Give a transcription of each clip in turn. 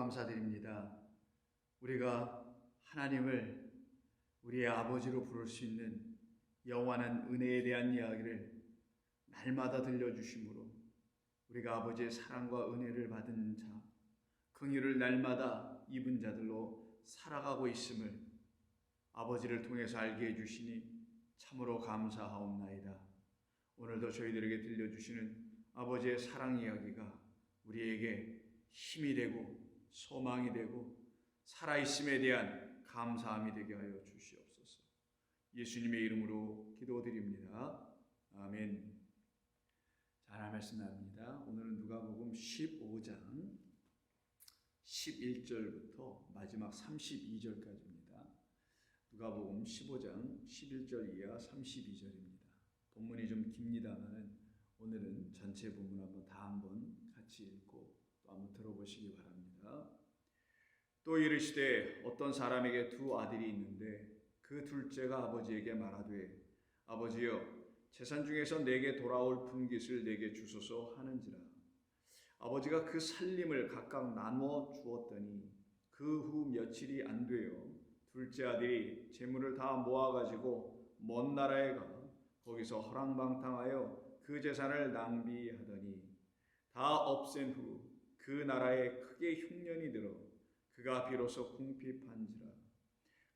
감사드립니다. 우리가 하나님을 우리의 아버지로 부를 수 있는 영원한 은혜에 대한 이야기를 날마다 들려주심으로 우리가 아버지의 사랑과 은혜를 받은 자, 긍휼을 날마다 입은 자들로 살아가고 있음을 아버지를 통해서 알게 해주시니 참으로 감사하옵나이다. 오늘도 저희들에게 들려주시는 아버지의 사랑 이야기가 우리에게 힘이 되고 소망이 되고 살아있음에 대한 감사함이 되게 하여 주시옵소서. 예수님의 이름으로 기도드립니다. 아멘. 자, 하나님 말씀 나눕니다. 오늘은 누가복음 15장 11절부터 마지막 32절까지입니다. 누가복음 15장 11절 이하 32절입니다. 본문이 좀 깁니다만은 오늘은 전체 본문 한번 같이 읽고 또 한번 들어보시기 바랍니다. 또 이르시되 어떤 사람에게 두 아들이 있는데 그 둘째가 아버지에게 말하되 아버지여 재산 중에서 내게 돌아올 분깃을 내게 주소서 하는지라. 아버지가 그 살림을 각각 나누어 주었더니 그 후 며칠이 안 되어 둘째 아들이 재물을 다 모아가지고 먼 나라에 가 거기서 허랑방탕하여 그 재산을 낭비하더니 다 없앤 후 그 나라에 크게 흉년이 들어 그가 비로소 궁핍한지라.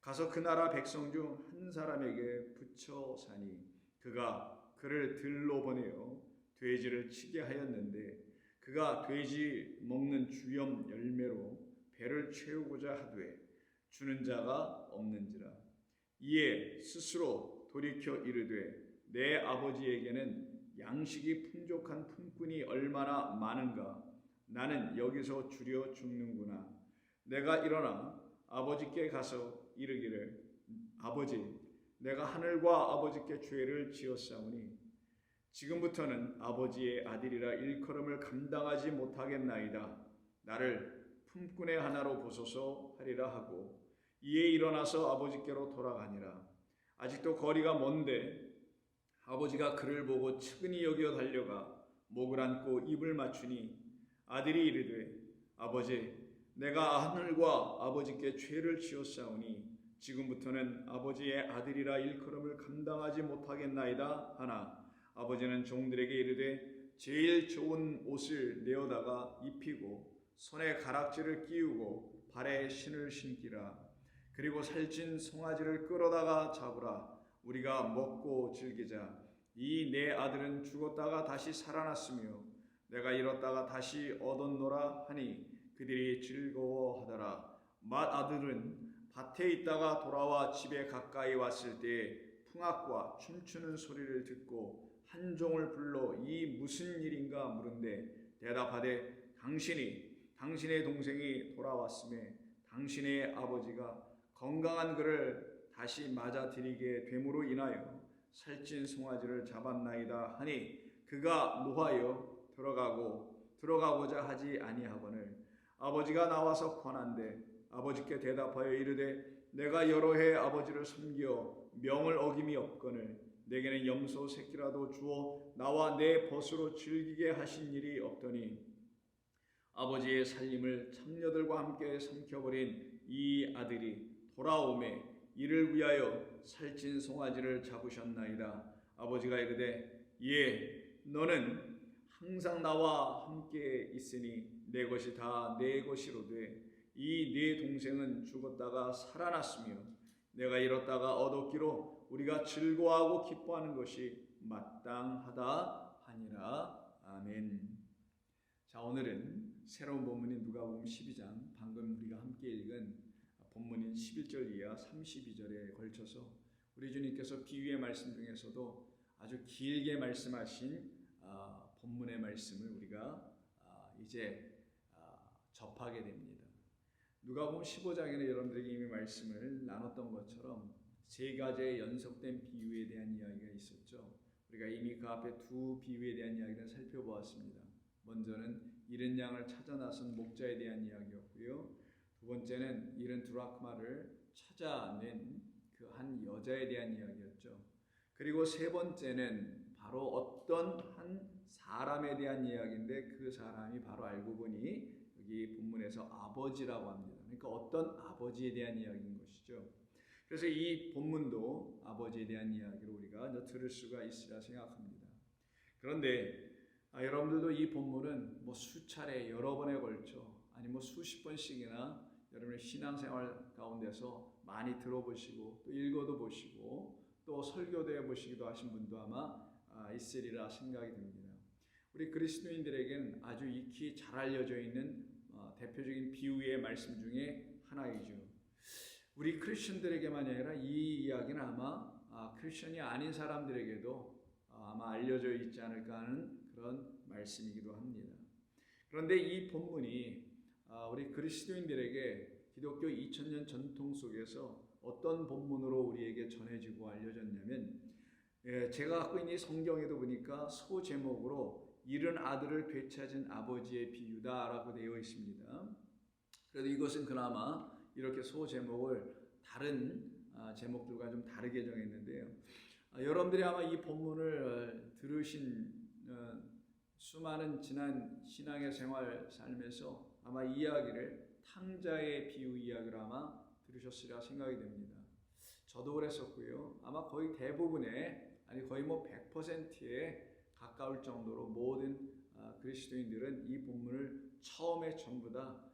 가서 그 나라 백성 중 한 사람에게 붙여 사니 그가 그를 들로 보내어 돼지를 치게 하였는데 그가 돼지 먹는 주염 열매로 배를 채우고자 하되 주는 자가 없는지라. 이에 스스로 돌이켜 이르되 내 아버지에게는 양식이 풍족한 품꾼이 얼마나 많은가. 나는 여기서 주려 죽는구나. 내가 일어나 아버지께 가서 이르기를 아버지 내가 하늘과 아버지께 죄를 지었사오니 지금부터는 아버지의 아들이라 일컬음을 감당하지 못하겠나이다. 나를 품꾼의 하나로 보소서 하리라 하고 이에 일어나서 아버지께로 돌아가니라. 아직도 거리가 먼데 아버지가 그를 보고 측은히 여겨 달려가 목을 안고 입을 맞추니 아들이 이르되 아버지 내가 하늘과 아버지께 죄를 지었사오니 지금부터는 아버지의 아들이라 일컬음을 감당하지 못하겠나이다 하나 아버지는 종들에게 이르되 제일 좋은 옷을 내어다가 입히고 손에 가락지를 끼우고 발에 신을 신기라. 그리고 살찐 송아지를 끌어다가 잡으라. 우리가 먹고 즐기자. 이 내 아들은 죽었다가 다시 살아났으며 내가 잃었다가 다시 얻었노라 하니 그들이 즐거워하더라. 맏아들은 밭에 있다가 돌아와 집에 가까이 왔을 때 풍악과 춤추는 소리를 듣고 한 종을 불러 이 무슨 일인가 물은데 대답하되 당신의 동생이 돌아왔음에 당신의 아버지가 건강한 그를 다시 맞아들이게 됨으로 인하여 살찐 송아지를 잡았나이다 하니 그가 노하여 들어가고자 하지 아니하거늘 아버지가 나와서 권한대 아버지께 대답하여 이르되 내가 여러 해 아버지를 섬겨 명을 어김이 없거늘 내게는 염소 새끼라도 주어 나와 내 벗으로 즐기게 하신 일이 없더니 아버지의 살림을 참녀들과 함께 삼켜버린 이 아들이 돌아오매 이를 위하여 살찐 송아지를 잡으셨나이다. 아버지가 이르되 예 너는 항상 나와 함께 있으니 내 것이 다 내 것이로되 이 네 동생은 죽었다가 살아났으며 내가 잃었다가 얻었기로 우리가 즐거워하고 기뻐하는 것이 마땅하다 하니라. 아멘. 자, 오늘은 새로운 본문인 누가복음 12장 방금 우리가 함께 읽은 본문인 11절 이하 32절에 걸쳐서 우리 주님께서 비유의 말씀 중에서도 아주 길게 말씀하신 본문의 말씀을 우리가 이제 접하게 됩니다. 누가복음 15장에는 여러분들에게 이미 말씀을 나눴던 것처럼 세 가지의 연속된 비유에 대한 이야기가 있었죠. 우리가 이미 그 앞에 두 비유에 대한 이야기를 살펴보았습니다. 먼저는 잃은 양을 찾아 나선 목자에 대한 이야기였고요. 두 번째는 잃은 드라크마를 찾아낸 그 한 여자에 대한 이야기였죠. 그리고 세 번째는 바로 어떤 한 사람에 대한 이야기인데 그 사람이 바로 알고 보니 여기 본문에서 아버지라고 합니다. 그러니까 어떤 아버지에 대한 이야기인 것이죠. 그래서 이 본문도 아버지에 대한 이야기로 우리가 들을 수가 있으리라 생각합니다. 그런데 여러분들도 이 본문은 수차례 여러 번에 걸쳐 아니 수십 번씩이나 여러분의 신앙생활 가운데서 많이 들어보시고 또 읽어도 보시고 또 설교도 해보시기도 하신 분도 아마 있으리라 생각이 듭니다. 우리 그리스도인들에게는 아주 익히 잘 알려져 있는 대표적인 비유의 말씀 중에 하나이죠. 우리 크리스천들에게만 아니라 이 이야기는 아마 크리스천이 아닌 사람들에게도 아마 알려져 있지 않을까 하는 그런 말씀이기도 합니다. 그런데 이 본문이 우리 그리스도인들에게 기독교 2000년 전통 속에서 어떤 본문으로 우리에게 전해지고 알려졌냐면 제가 갖고 있는 성경에도 보니까 소제목으로 잃은 아들을 되찾은 아버지의 비유다라고 되어 있습니다. 그래도 이것은 그나마 이렇게 소제목을 다른 제목들과 좀 다르게 정했는데요. 여러분들이 아마 이 본문을 들으신 수많은 지난 신앙의 생활 삶에서 아마 이 이야기를 탕자의 비유 이야기를 아마 들으셨으리라 생각이 됩니다. 저도 그랬었고요. 아마 거의 대부분의 아니 거의 100%에 가까울 정도로 모든 그리스도인들은 이 본문을 처음에 전부 다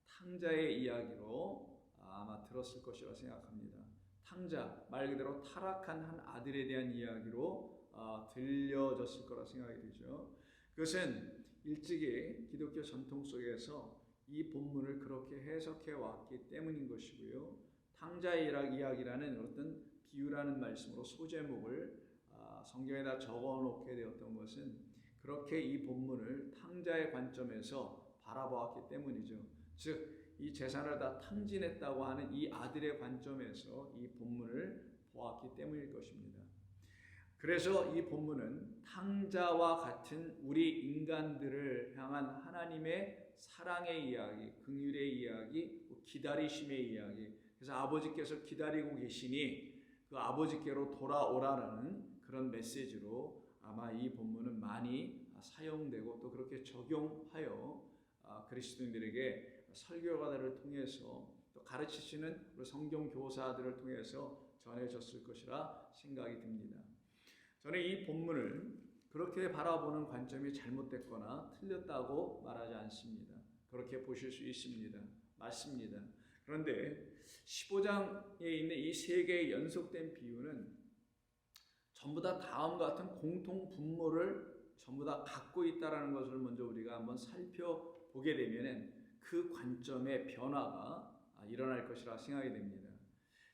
탕자의 이야기로 아마 들었을 것이라 생각합니다. 탕자, 말 그대로 타락한 한 아들에 대한 이야기로 들려졌을 거라 생각이 되죠. 그것은 일찍이 기독교 전통 속에서 이 본문을 그렇게 해석해 왔기 때문인 것이고요. 탕자의 이야기라는 어떤 비유라는 말씀으로 소제목을 성경에다 적어 놓게 되었던 것은 그렇게 이 본문을 탕자의 관점에서 바라보았기 때문이죠. 즉 이 재산을 다 탕진했다고 하는 이 아들의 관점에서 이 본문을 보았기 때문일 것입니다. 그래서 이 본문은 탕자와 같은 우리 인간들을 향한 하나님의 사랑의 이야기, 긍휼의 이야기, 기다리심의 이야기. 그래서 아버지께서 기다리고 계시니 그 아버지께로 돌아오라는 그런 메시지로 아마 이 본문은 많이 사용되고 또 그렇게 적용하여 그리스도인들에게 설교가들을 통해서 또 가르치시는 성경 교사들을 통해서 전해졌을 것이라 생각이 듭니다. 저는 이 본문을 그렇게 바라보는 관점이 잘못됐거나 틀렸다고 말하지 않습니다. 그렇게 보실 수 있습니다. 맞습니다. 그런데 15장에 있는 이 세 개의 연속된 비유는 전부 다 다음과 같은 공통 분모를 전부 다 갖고 있다는 것을 먼저 우리가 한번 살펴보게 되면 그 관점의 변화가 일어날 것이라 생각이 됩니다.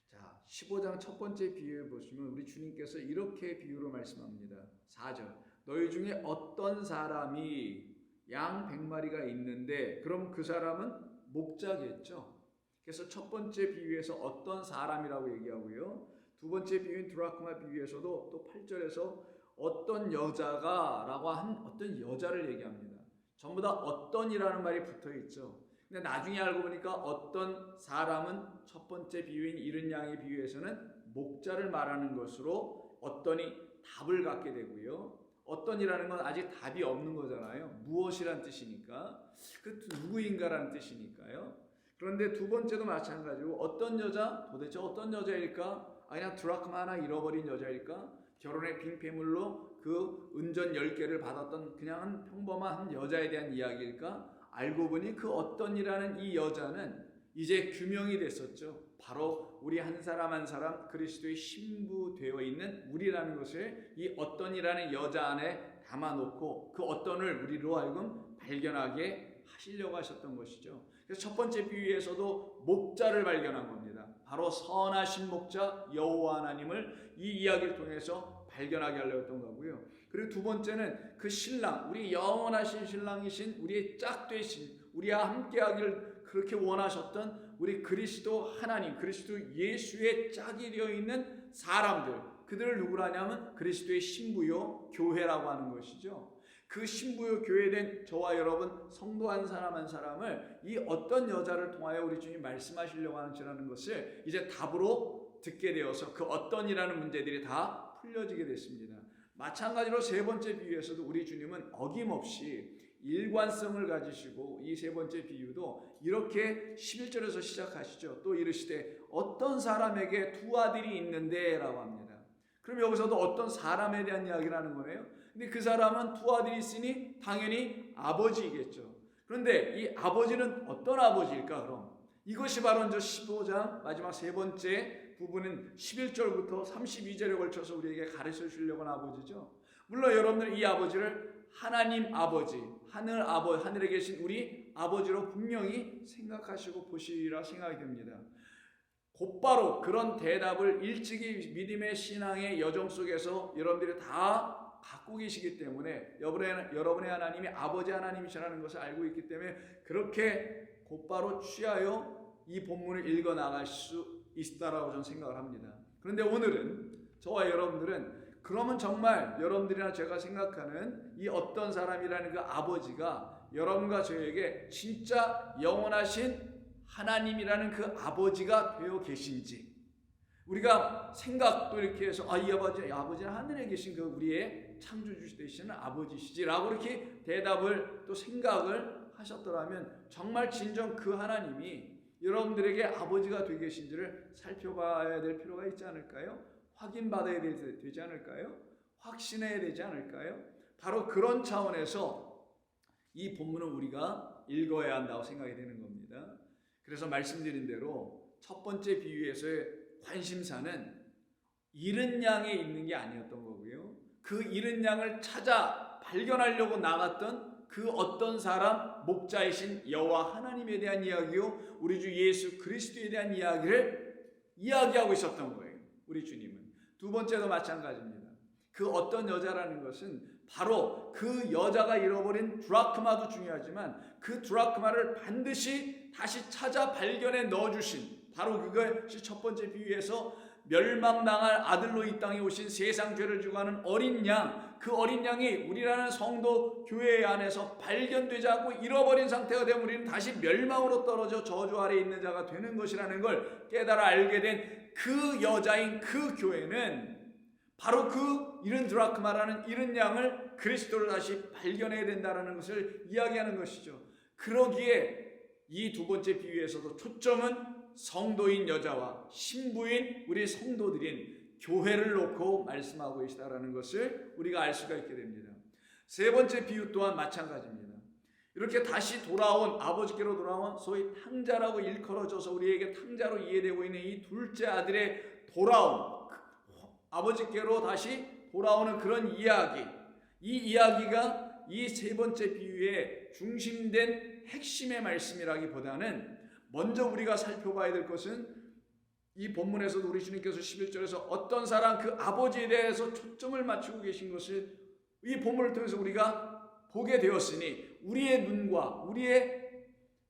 자, 15장 첫 번째 비유에 보시면 우리 주님께서 이렇게 비유로 말씀합니다. 4절 너희 중에 어떤 사람이 양 100마리가 있는데 그럼 그 사람은 목자겠죠. 그래서 첫 번째 비유에서 어떤 사람이라고 얘기하고요. 두 번째 비유인 드라크마 비유에서도 또 8절에서 어떤 여자가 라고 한 어떤 여자를 얘기합니다. 전부 다 어떤이라는 말이 붙어 있죠. 근데 나중에 알고 보니까 어떤 사람은 첫 번째 비유인 잃은 양의 비유에서는 목자를 말하는 것으로 어떤이 답을 갖게 되고요. 어떤이라는 건 아직 답이 없는 거잖아요. 무엇이란 뜻이니까. 그 누구인가라는 뜻이니까요. 그런데 두 번째도 마찬가지로 어떤 여자? 도대체 어떤 여자일까? 그냥 드라크마 하나 잃어버린 여자일까? 결혼의 빈폐물로 그 은전 10개를 받았던 그냥 한 평범한 여자에 대한 이야기일까? 알고 보니 그 어떤이라는 이 여자는 이제 규명이 됐었죠. 바로 우리 한 사람 한 사람 그리스도의 신부 되어 있는 우리라는 것을 이 어떤이라는 여자 안에 담아놓고 그 어떤을 우리로 하여금 발견하게 하시려고 하셨던 것이죠. 그래서 첫 번째 비유에서도 목자를 발견한 겁니다. 바로 선하신 목자 여호와 하나님을 이 이야기를 통해서 발견하게 하려고 했던 거고요. 그리고 두 번째는 그 신랑, 우리 영원하신 신랑이신 우리의 짝 되신 우리와 함께하기를 그렇게 원하셨던 우리 그리스도 하나님, 그리스도 예수의 짝이 되어 있는 사람들, 그들을 누구라냐면 그리스도의 신부요 교회라고 하는 것이죠. 그 신부요 교회된 저와 여러분 성도 한 사람 한 사람을 이 어떤 여자를 통하여 우리 주님 말씀하시려고 하는지라는 것을 이제 답으로 듣게 되어서 그 어떤이라는 문제들이 다 풀려지게 됐습니다. 마찬가지로 세 번째 비유에서도 우리 주님은 어김없이 일관성을 가지시고 이 세 번째 비유도 이렇게 11절에서 시작하시죠. 또 이르시되 어떤 사람에게 두 아들이 있는데 라고 합니다. 그럼 여기서도 어떤 사람에 대한 이야기를 하는 거네요. 근데 그 사람은 두 아들이 있으니 당연히 아버지이겠죠. 그런데 이 아버지는 어떤 아버지일까 그럼? 이것이 바로 이제 15장 마지막 세 번째 부분은 11절부터 32절에 걸쳐서 우리에게 가르쳐 주려고 하는 아버지죠. 물론 여러분들 이 아버지를 하나님 아버지, 하늘에 계신 우리 아버지로 분명히 생각하시고 보시리라 생각이 됩니다. 곧바로 그런 대답을 일찍이 믿음의 신앙의 여정 속에서 여러분들이 다 갖고 계시기 때문에 여러분의 하나님이 아버지 하나님이시라는 것을 알고 있기 때문에 그렇게 곧바로 취하여 이 본문을 읽어 나갈 수 있다라고 저는 생각을 합니다. 그런데 오늘은 저와 여러분들은 그러면 정말 여러분들이나 제가 생각하는 이 어떤 사람이라는 그 아버지가 여러분과 저에게 진짜 영원하신 하나님이라는 그 아버지가 되어 계신지, 우리가 생각도 이렇게 해서 이 아버지는 하늘에 계신 그 우리의 창조주 되시는 아버지시지라고 이렇게 대답을 또 생각을 하셨더라면 정말 진정 그 하나님이 여러분들에게 아버지가 되어 계신지를 살펴봐야 될 필요가 있지 않을까요? 확인받아야 되지 않을까요? 확신해야 되지 않을까요? 바로 그런 차원에서 이 본문을 우리가 읽어야 한다고 생각이 되는 겁니다. 그래서 말씀드린 대로 첫 번째 비유에서의 관심사는 잃은 양에 있는 게 아니었던 거고요. 그 잃은 양을 찾아 발견하려고 나갔던 그 어떤 사람, 목자이신 여호와 하나님에 대한 이야기요, 우리 주 예수 그리스도에 대한 이야기를 이야기하고 있었던 거예요. 우리 주님은. 두 번째도 마찬가지입니다. 그 어떤 여자라는 것은 바로 그 여자가 잃어버린 드라크마도 중요하지만 그 드라크마를 반드시 다시 찾아 발견해 넣어주신, 바로 그것이 첫 번째 비유에서 멸망당할 아들로 이 땅에 오신 세상 죄를 지고 가는 어린 양, 그 어린 양이 우리라는 성도 교회 안에서 발견되지 않고 잃어버린 상태가 되면 우리는 다시 멸망으로 떨어져 저주 아래 있는 자가 되는 것이라는 걸 깨달아 알게 된 그 여자인 그 교회는 바로 그 잃은 드라크마라는 잃은 양을 그리스도를 다시 발견해야 된다는 것을 이야기하는 것이죠. 그러기에 이 두 번째 비유에서도 초점은 성도인 여자와 신부인 우리 성도들인 교회를 놓고 말씀하고 계시다라는 것을 우리가 알 수가 있게 됩니다. 세 번째 비유 또한 마찬가지입니다. 이렇게 다시 돌아온, 아버지께로 돌아온 소위 탕자라고 일컬어져서 우리에게 탕자로 이해되고 있는 이 둘째 아들의 돌아옴, 아버지께로 다시 돌아오는 그런 이야기, 이 이야기가 이 세 번째 비유의 중심된 핵심의 말씀이라기보다는 먼저 우리가 살펴봐야 될 것은 이 본문에서도 우리 주님께서 11절에서 어떤 사람, 그 아버지에 대해서 초점을 맞추고 계신 것을 이 본문을 통해서 우리가 보게 되었으니 우리의 눈과 우리의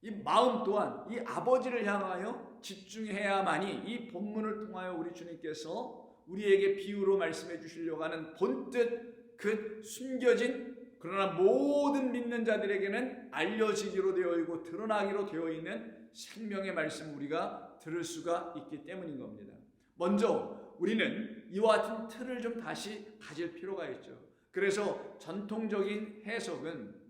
이 마음 또한 이 아버지를 향하여 집중해야만이 이 본문을 통하여 우리 주님께서 우리에게 비유로 말씀해 주시려고 하는 본뜻, 그 숨겨진 그러나 모든 믿는 자들에게는 알려지기로 되어 있고 드러나기로 되어 있는 생명의 말씀을 우리가 들을 수가 있기 때문인 겁니다. 먼저 우리는 이와 같은 틀을 좀 다시 가질 필요가 있죠. 그래서 전통적인 해석은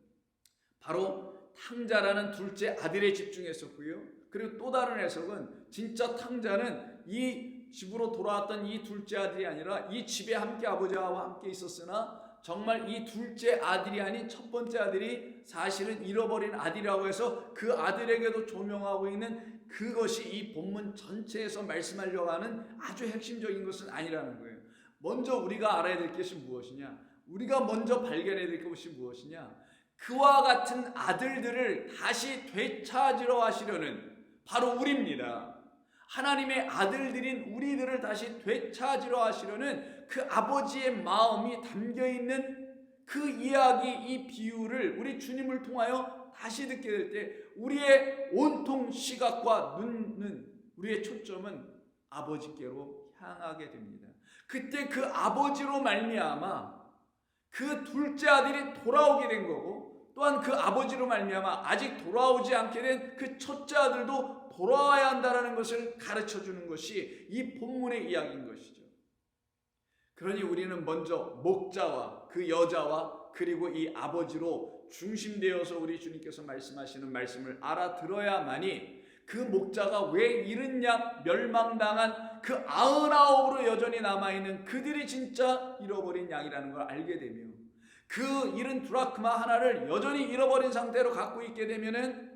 바로 탕자라는 둘째 아들에 집중했었고요. 그리고 또 다른 해석은 진짜 탕자는 이 집으로 돌아왔던 이 둘째 아들이 아니라 이 집에 함께 아버지와 함께 있었으나 정말 이 둘째 아들이 아닌 첫 번째 아들이 사실은 잃어버린 아들이라고 해서 그 아들에게도 조명하고 있는 그것이 이 본문 전체에서 말씀하려고 하는 아주 핵심적인 것은 아니라는 거예요. 먼저 우리가 알아야 될 것이 무엇이냐? 우리가 먼저 발견해야 될 것이 무엇이냐? 그와 같은 아들들을 다시 되찾으러 하시려는 바로 우리입니다. 하나님의 아들들인 우리들을 다시 되찾으러 하시려는 그 아버지의 마음이 담겨있는 그 이야기, 이 비유를 우리 주님을 통하여 다시 듣게 될 때 우리의 온통 시각과 눈은, 우리의 초점은 아버지께로 향하게 됩니다. 그때 그 아버지로 말미암아 그 둘째 아들이 돌아오게 된 거고, 또한 그 아버지로 말미암아 아직 돌아오지 않게 된 그 첫째 아들도 돌아와야 한다는 것을 가르쳐주는 것이 이 본문의 이야기인 것이죠. 그러니 우리는 먼저 목자와 그 여자와 그리고 이 아버지로 중심되어서 우리 주님께서 말씀하시는 말씀을 알아들어야만이 그 목자가 왜 잃은 양 멸망당한 그 99으로 여전히 남아있는 그들이 진짜 잃어버린 양이라는 걸 알게 되며, 그 잃은 드라크마 하나를 여전히 잃어버린 상태로 갖고 있게 되면은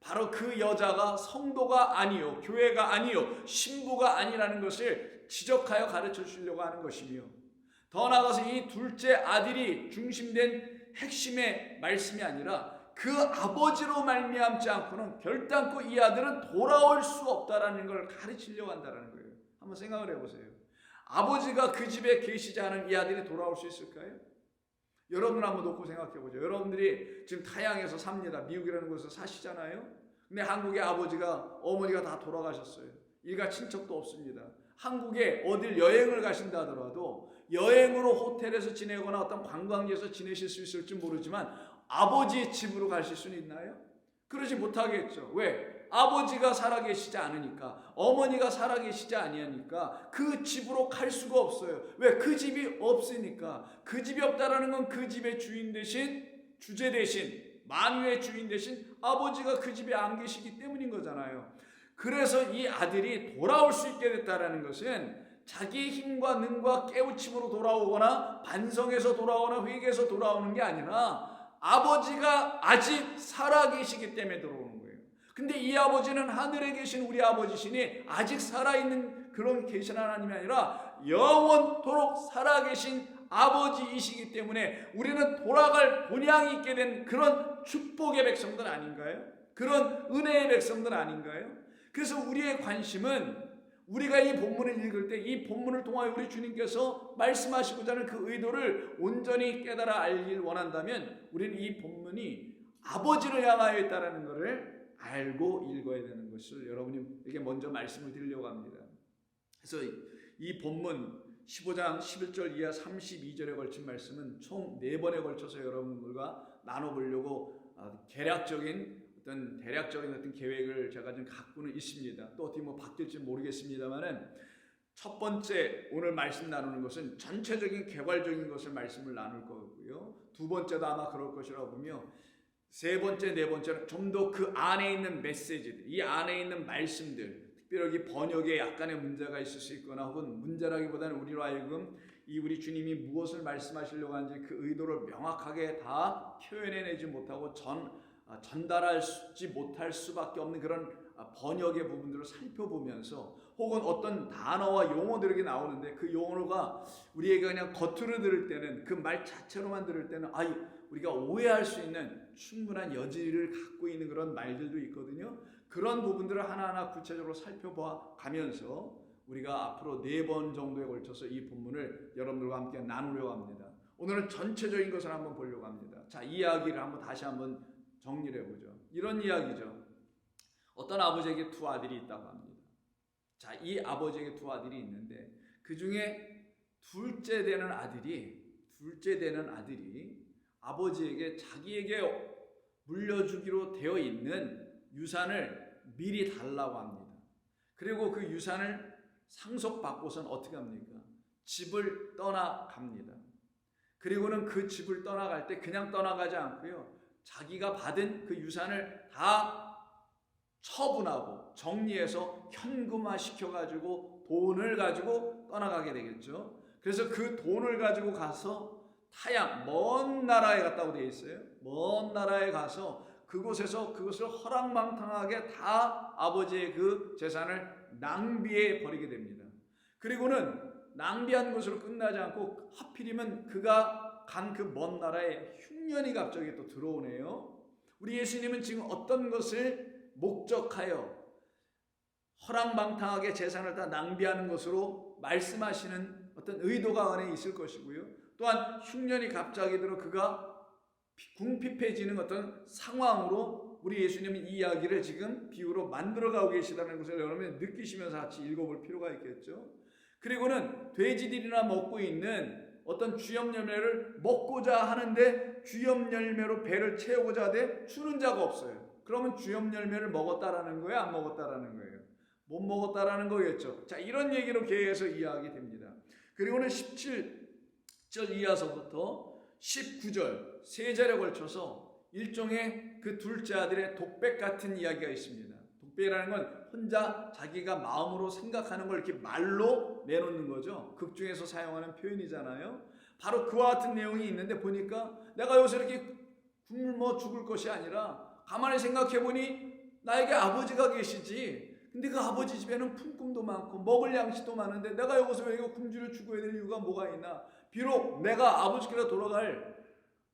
바로 그 여자가 성도가 아니요, 교회가 아니요, 신부가 아니라는 것을 지적하여 가르쳐 주려고 하는 것이며, 더 나아가서 이 둘째 아들이 중심된 핵심의 말씀이 아니라 그 아버지로 말미암지 않고는 결단코 이 아들은 돌아올 수 없다라는 걸 가르치려고 한다는 거예요. 한번 생각을 해보세요. 아버지가 그 집에 계시지 않은 이 아들이 돌아올 수 있을까요? 여러분 한번 놓고 생각해 보죠. 여러분들이 지금 타양에서 삽니다. 미국이라는 곳에서 사시잖아요. 근데 한국의 아버지가, 어머니가 다 돌아가셨어요. 일가 친척도 없습니다. 한국에 어딜 여행을 가신다 하더라도 여행으로 호텔에서 지내거나 어떤 관광지에서 지내실 수 있을지 모르지만 아버지의 집으로 가실 수는 있나요? 그러지 못하겠죠. 왜? 아버지가 살아계시지 않으니까, 어머니가 살아계시지 아니하니까 그 집으로 갈 수가 없어요. 왜? 그 집이 없으니까. 그 집이 없다라는 건 그 집의 주인 대신, 주제 대신, 만유의 주인 대신 아버지가 그 집에 안 계시기 때문인 거잖아요. 그래서 이 아들이 돌아올 수 있게 됐다라는 것은 자기의 힘과 능과 깨우침으로 돌아오거나 반성해서 돌아오거나 회개해서 돌아오는 게 아니라 아버지가 아직 살아계시기 때문에 들어오는 거예요. 근데 이 아버지는 하늘에 계신 우리 아버지시니 아직 살아있는 그런 계신 하나님이 아니라 영원토록 살아계신 아버지이시기 때문에 우리는 돌아갈 본향이 있게 된 그런 축복의 백성들 아닌가요? 그런 은혜의 백성들 아닌가요? 그래서 우리의 관심은 우리가 이 본문을 읽을 때 이 본문을 통하여 우리 주님께서 말씀하시고자 하는 그 의도를 온전히 깨달아 알길 원한다면 우리는 이 본문이 아버지를 향하여 있다는 것을 알고 읽어야 되는 것을 여러분에게 먼저 말씀을 드리려고 합니다. 그래서 이 본문 15장 11절 이하 32절에 걸친 말씀은 총 4번에 걸쳐서 여러분들과 나눠보려고 대략적인 어떤 계획을 제가 좀 갖고는 있습니다. 또 어떻게 바뀔지 모르겠습니다만은 첫 번째 오늘 말씀 나누는 것은 전체적인 개괄적인 것을 말씀을 나눌 거고요. 두 번째도 아마 그럴 것이라고 보며 세 번째, 네 번째는 좀 더 그 안에 있는 메시지들, 이 안에 있는 말씀들, 특별히 번역에 약간의 문제가 있을 수 있거나 혹은 문제라기보다는 우리로 하여금 이 우리 주님이 무엇을 말씀하시려고 하는지 그 의도를 명확하게 다 표현해내지 못하고 전달하지 못할 수밖에 없는 그런 번역의 부분들을 살펴보면서 혹은 어떤 단어와 용어들이 나오는데 그 용어가 우리에게 그냥 겉으로 들을 때는 그 말 자체로만 들을 때는 우리가 오해할 수 있는 충분한 여지를 갖고 있는 그런 말들도 있거든요. 그런 부분들을 하나하나 구체적으로 살펴봐 가면서 우리가 앞으로 4번 정도에 걸쳐서 이 본문을 여러분들과 함께 나누려고 합니다. 오늘은 전체적인 것을 한번 보려고 합니다. 자, 이 이야기를 다시 한번 정리를 해보죠. 이런 이야기죠. 어떤 아버지에게 두 아들이 있다고 합니다. 자, 이 아버지에게 두 아들이 있는데 그 중에 둘째 되는 아들이 아버지에게 자기에게 물려주기로 되어 있는 유산을 미리 달라고 합니다. 그리고 그 유산을 상속받고선 어떻게 합니까? 집을 떠나갑니다. 그리고는 그 집을 떠나갈 때 그냥 떠나가지 않고요. 자기가 받은 그 유산을 다 처분하고 정리해서 현금화 시켜가지고 돈을 가지고 떠나가게 되겠죠. 그래서 그 돈을 가지고 가서 타양, 먼 나라에 갔다고 되어 있어요. 먼 나라에 가서 그곳에서 그것을 허랑방탕하게 다 아버지의 그 재산을 낭비해 버리게 됩니다. 그리고는 낭비한 것으로 끝나지 않고 하필이면 그가 간 그 먼 나라에 흉년이 갑자기 또 들어오네요. 우리 예수님은 지금 어떤 것을 목적하여 허랑방탕하게 재산을 다 낭비하는 것으로 말씀하시는 어떤 의도가 안에 있을 것이고요. 또한 흉년이 갑자기 들어 그가 궁핍해지는 어떤 상황으로 우리 예수님은 이 이야기를 지금 비유로 만들어가고 계시다는 것을 여러분이 느끼시면서 같이 읽어볼 필요가 있겠죠. 그리고는 돼지들이나 먹고 있는 어떤 주염 열매를 먹고자 하는데 주염 열매로 배를 채우고자 하되 주는 자가 없어요. 그러면 주염 열매를 먹었다라는 거예요? 안 먹었다라는 거예요? 못 먹었다라는 거겠죠. 자, 이런 얘기로 계속 이야기됩니다. 그리고는 17절 이하서부터 19절 3절에 걸쳐서 일종의 그 둘째 아들의 독백 같은 이야기가 있습니다. 독백이라는 건 혼자 자기가 마음으로 생각하는 걸 이렇게 말로 내놓는 거죠. 극 중에서 사용하는 표현이잖아요. 바로 그와 같은 내용이 있는데 보니까 내가 여기서 이렇게 굶어 죽을 것이 아니라 가만히 생각해 보니 나에게 아버지가 계시지. 근데 그 아버지 집에는 품꾼도 많고 먹을 양식도 많은데 내가 여기서 왜 이거 굶주려 죽어야 될 이유가 뭐가 있나. 비록 내가 아버지께로 돌아갈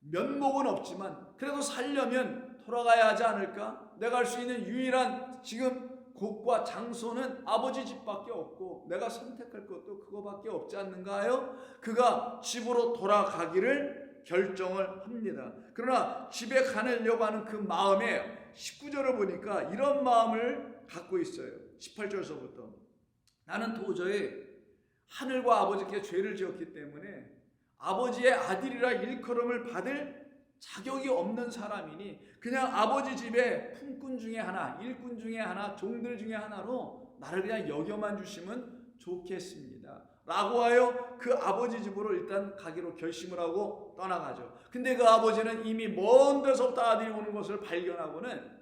면목은 없지만 그래도 살려면 돌아가야 하지 않을까? 내가 할 수 있는 유일한 지금 곳과 장소는 아버지 집밖에 없고 내가 선택할 것도 그거밖에 없지 않는가요? 그가 집으로 돌아가기를 결정을 합니다. 그러나 집에 가려고 하는 그 마음에 19절을 보니까 이런 마음을 갖고 있어요. 18절서부터 나는 도저히 하늘과 아버지께 죄를 지었기 때문에 아버지의 아들이라 일컬음을 받을 자격이 없는 사람이니 그냥 아버지 집에 품꾼 중에 하나, 일꾼 중에 하나, 종들 중에 하나로 나를 그냥 여겨만 주시면 좋겠습니다. 라고 하여 그 아버지 집으로 일단 가기로 결심을 하고 떠나가죠. 근데 그 아버지는 이미 먼 데서부터 아들이 오는 것을 발견하고는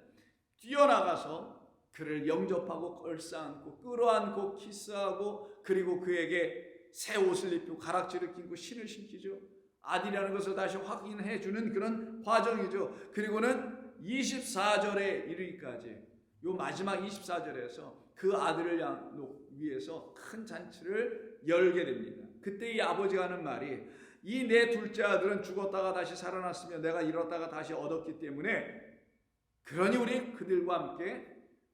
뛰어나가서 그를 영접하고 끌어안고 끌어안고 키스하고 그리고 그에게 새 옷을 입히고 가락지를 끼고 신을 신기죠. 아들이라는 것을 다시 확인해 주는 그런 과정이죠. 그리고는 24절에 이르기까지 요 마지막 24절에서 그 아들을 위해서 큰 잔치를 열게 됩니다. 그때 이 아버지가 하는 말이 이 내 둘째 아들은 죽었다가 다시 살아났으며 내가 잃었다가 다시 얻었기 때문에 그러니 우리 그들과 함께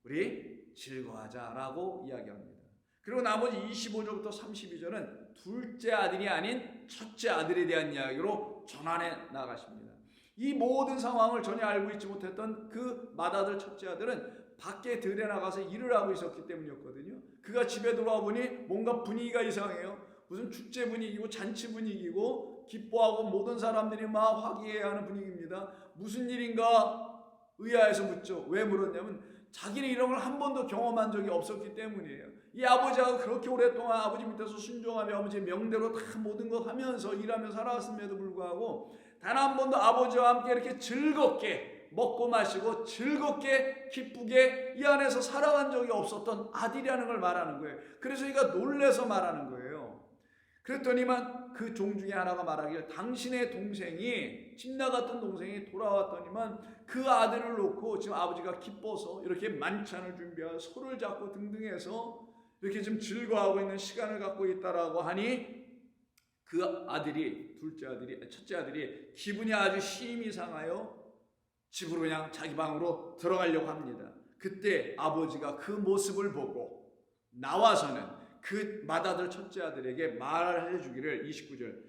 우리 즐거워하자라고 이야기합니다. 그리고 나머지 25절부터 32절은 둘째 아들이 아닌 첫째 아들에 대한 이야기로 전환해 나가십니다. 이 모든 상황을 전혀 알고 있지 못했던 그 맏아들 첫째 아들은 밖에 들에 나가서 일을 하고 있었기 때문이었거든요. 그가 집에 돌아와 보니 뭔가 분위기가 이상해요. 무슨 축제 분위기고 잔치 분위기고 기뻐하고 모든 사람들이 막 화기애애하는 분위기입니다. 무슨 일인가 의아해서 묻죠. 왜 물었냐면 자기는 이런 걸 한 번도 경험한 적이 없었기 때문이에요. 이 아버지하고 그렇게 오랫동안 아버지 밑에서 순종하며 아버지의 명대로 다 모든 거 하면서 일하며 살아왔음에도 불구하고 단 한 번도 아버지와 함께 이렇게 즐겁게 먹고 마시고 즐겁게 기쁘게 이 안에서 살아간 적이 없었던 아들이라는 걸 말하는 거예요. 그래서 이가 놀래서 말하는 거예요. 그랬더니만 그 종 중에 하나가 말하길 당신의 동생이 집나 같은 동생이 돌아왔더니만 그 아들을 놓고 지금 아버지가 기뻐서 이렇게 만찬을 준비하고 소를 잡고 등등 해서 이렇게 지금 즐거워하고 있는 시간을 갖고 있다라고 하니 그 아들이 첫째 아들이 기분이 아주 심히 상하여 집으로 그냥 자기 방으로 들어가려고 합니다. 그때 아버지가 그 모습을 보고 나와서는 그 맏아들 첫째 아들에게 말을 해주기를 29절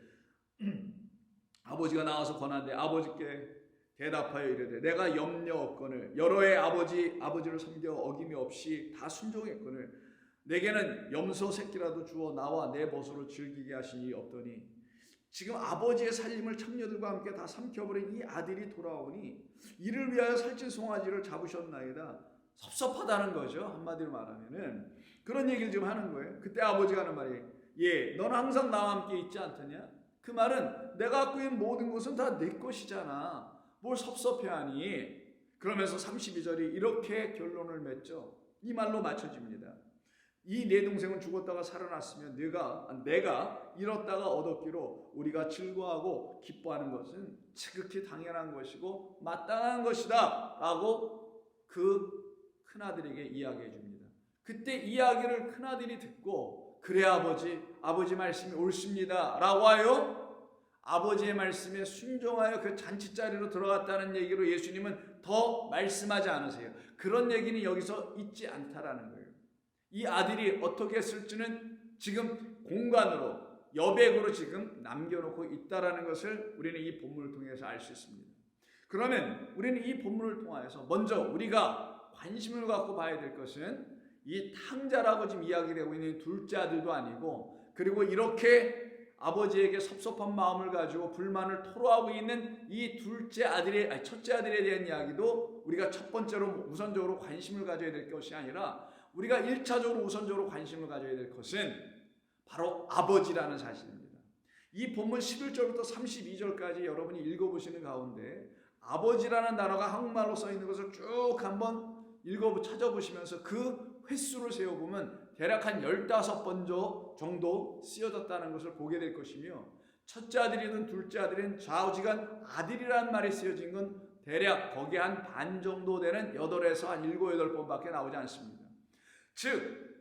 아버지가 나와서 권한대 아버지께 대답하여 이르되 내가 염려 없거늘 여러 해 아버지를 섬겨 어김이 없이 다 순종했거늘 내게는 염소 새끼라도 주어 나와 내 벗으로 즐기게 하시니 없더니 지금 아버지의 살림을 참녀들과 함께 다 삼켜버린 이 아들이 돌아오니 이를 위하여 살찐 송아지를 잡으셨나이다. 섭섭하다는 거죠. 한마디로 말하면은 그런 얘기를 지금 하는 거예요. 그때 아버지가 하는 말이 예, 너는 항상 나와 함께 있지 않더냐? 그 말은 내가 갖고 있는 모든 것은 다 내 것이잖아. 뭘 섭섭해하니? 그러면서 32절이 이렇게 결론을 맺죠. 이 말로 맞춰집니다. 이 내 동생은 죽었다가 살아났으면 내가 잃었다가 얻었기로 우리가 즐거워하고 기뻐하는 것은 지극히 당연한 것이고 마땅한 것이다 라고 그 큰아들에게 이야기해 줍니다. 그때 이야기를 큰아들이 듣고 그래 아버지 말씀이 옳습니다 라고 하여 아버지의 말씀에 순종하여 그 잔치자리로 들어갔다는 얘기로 예수님은 더 말씀하지 않으세요. 그런 얘기는 여기서 있지 않다라는 거예요. 이 아들이 어떻게 했을지는 지금 공간으로 여백으로 지금 남겨놓고 있다라는 것을 우리는 이 본문을 통해서 알 수 있습니다. 그러면 우리는 이 본문을 통해서 먼저 우리가 관심을 갖고 봐야 될 것은 이 탕자라고 지금 이야기되고 있는 둘째 아들도 아니고 그리고 이렇게 아버지에게 섭섭한 마음을 가지고 불만을 토로하고 있는 이 첫째 아들에 대한 이야기도 우리가 첫 번째로 우선적으로 관심을 가져야 될 것이 아니라 우리가 1차적으로 우선적으로 관심을 가져야 될 것은 바로 아버지라는 사실입니다. 이 본문 11절부터 32절까지 여러분이 읽어보시는 가운데 아버지라는 단어가 한국말로 써 있는 것을 쭉 한번 찾아보시면서 그 횟수를 세어보면 대략 한 15번 정도 쓰여졌다는 것을 보게 될 것이며, 첫째 아들이든 둘째 아들이든 좌우지간 아들이라는 말이 쓰여진 건 대략 거기에 한 반 정도 되는 8에서 한 7, 8번밖에 나오지 않습니다. 즉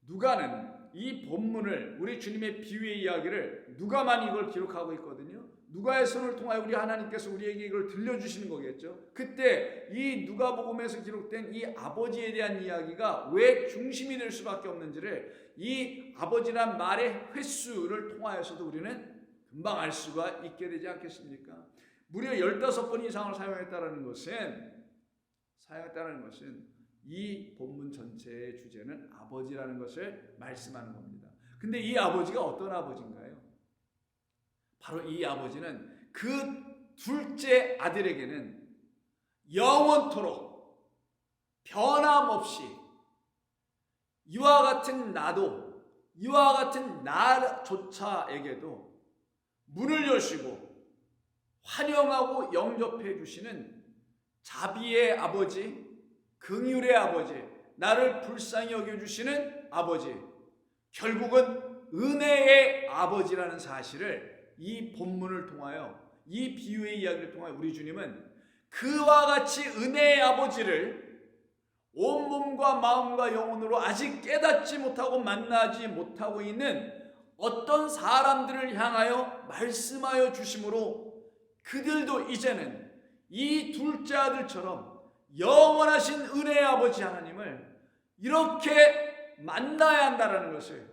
누가는 이 본문을, 우리 주님의 비유의 이야기를 누가만 이걸 기록하고 있거든요. 누가의 손을 통하여 우리 하나님께서 우리에게 이걸 들려주시는 거겠죠. 그때 이 누가복음에서 기록된 이 아버지에 대한 이야기가 왜 중심이 될 수밖에 없는지를 이 아버지란 말의 횟수를 통하여서도 우리는 금방 알 수가 있게 되지 않겠습니까? 무려 15번 이상을 사용했다는 것은 이 본문 전체의 주제는 아버지라는 것을 말씀하는 겁니다. 근데 이 아버지가 어떤 아버지인가요? 바로 이 아버지는 그 둘째 아들에게는 영원토록 변함없이 이와 같은 나조차에게도 문을 여시고 환영하고 영접해 주시는 자비의 아버지, 긍휼의 아버지, 나를 불쌍히 여겨주시는 아버지, 결국은 은혜의 아버지라는 사실을 이 본문을 통하여, 이 비유의 이야기를 통하여 우리 주님은 그와 같이 은혜의 아버지를 온몸과 마음과 영혼으로 아직 깨닫지 못하고 만나지 못하고 있는 어떤 사람들을 향하여 말씀하여 주심으로 그들도 이제는 이 둘째 아들처럼 영원하신 은혜의 아버지 하나님을 이렇게 만나야 한다는 것을,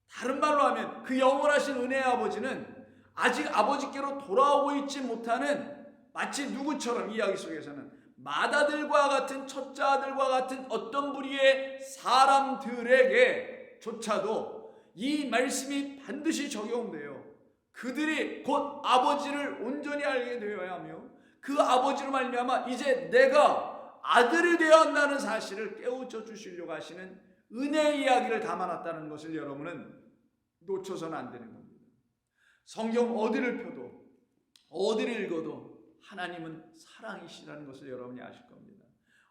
다른 말로 하면 그 영원하신 은혜의 아버지는 아직 아버지께로 돌아오고 있지 못하는, 마치 누구처럼 이야기 속에서는 맏아들과 같은, 첫째 아들과 같은 어떤 부류의 사람들에게조차도 이 말씀이 반드시 적용돼요. 그들이 곧 아버지를 온전히 알게 되어야 하며 그 아버지로 말미암아 이제 내가 아들이 되어야 한다는 사실을 깨우쳐 주시려고 하시는 은혜의 이야기를 담아놨다는 것을 여러분은 놓쳐서는 안 되는 겁니다. 성경 어디를 펴도 어디를 읽어도 하나님은 사랑이시라는 것을 여러분이 아실 겁니다.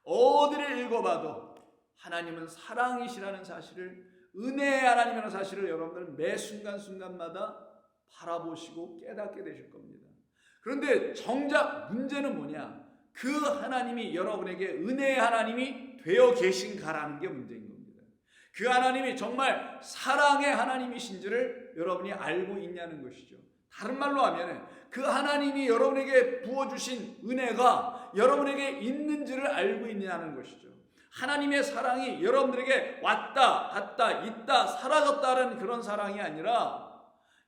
어디를 읽어봐도 하나님은 사랑이시라는 사실을, 은혜의 하나님이라는 사실을 여러분들 매 순간순간마다 바라보시고 깨닫게 되실 겁니다. 그런데 정작 문제는 뭐냐? 그 하나님이 여러분에게 은혜의 하나님이 되어 계신가라는 게 문제인 겁니다. 그 하나님이 정말 사랑의 하나님이신지를 여러분이 알고 있냐는 것이죠. 다른 말로 하면 그 하나님이 여러분에게 부어주신 은혜가 여러분에게 있는지를 알고 있냐는 것이죠. 하나님의 사랑이 여러분들에게 왔다 갔다 있다 사라졌다는 그런 사랑이 아니라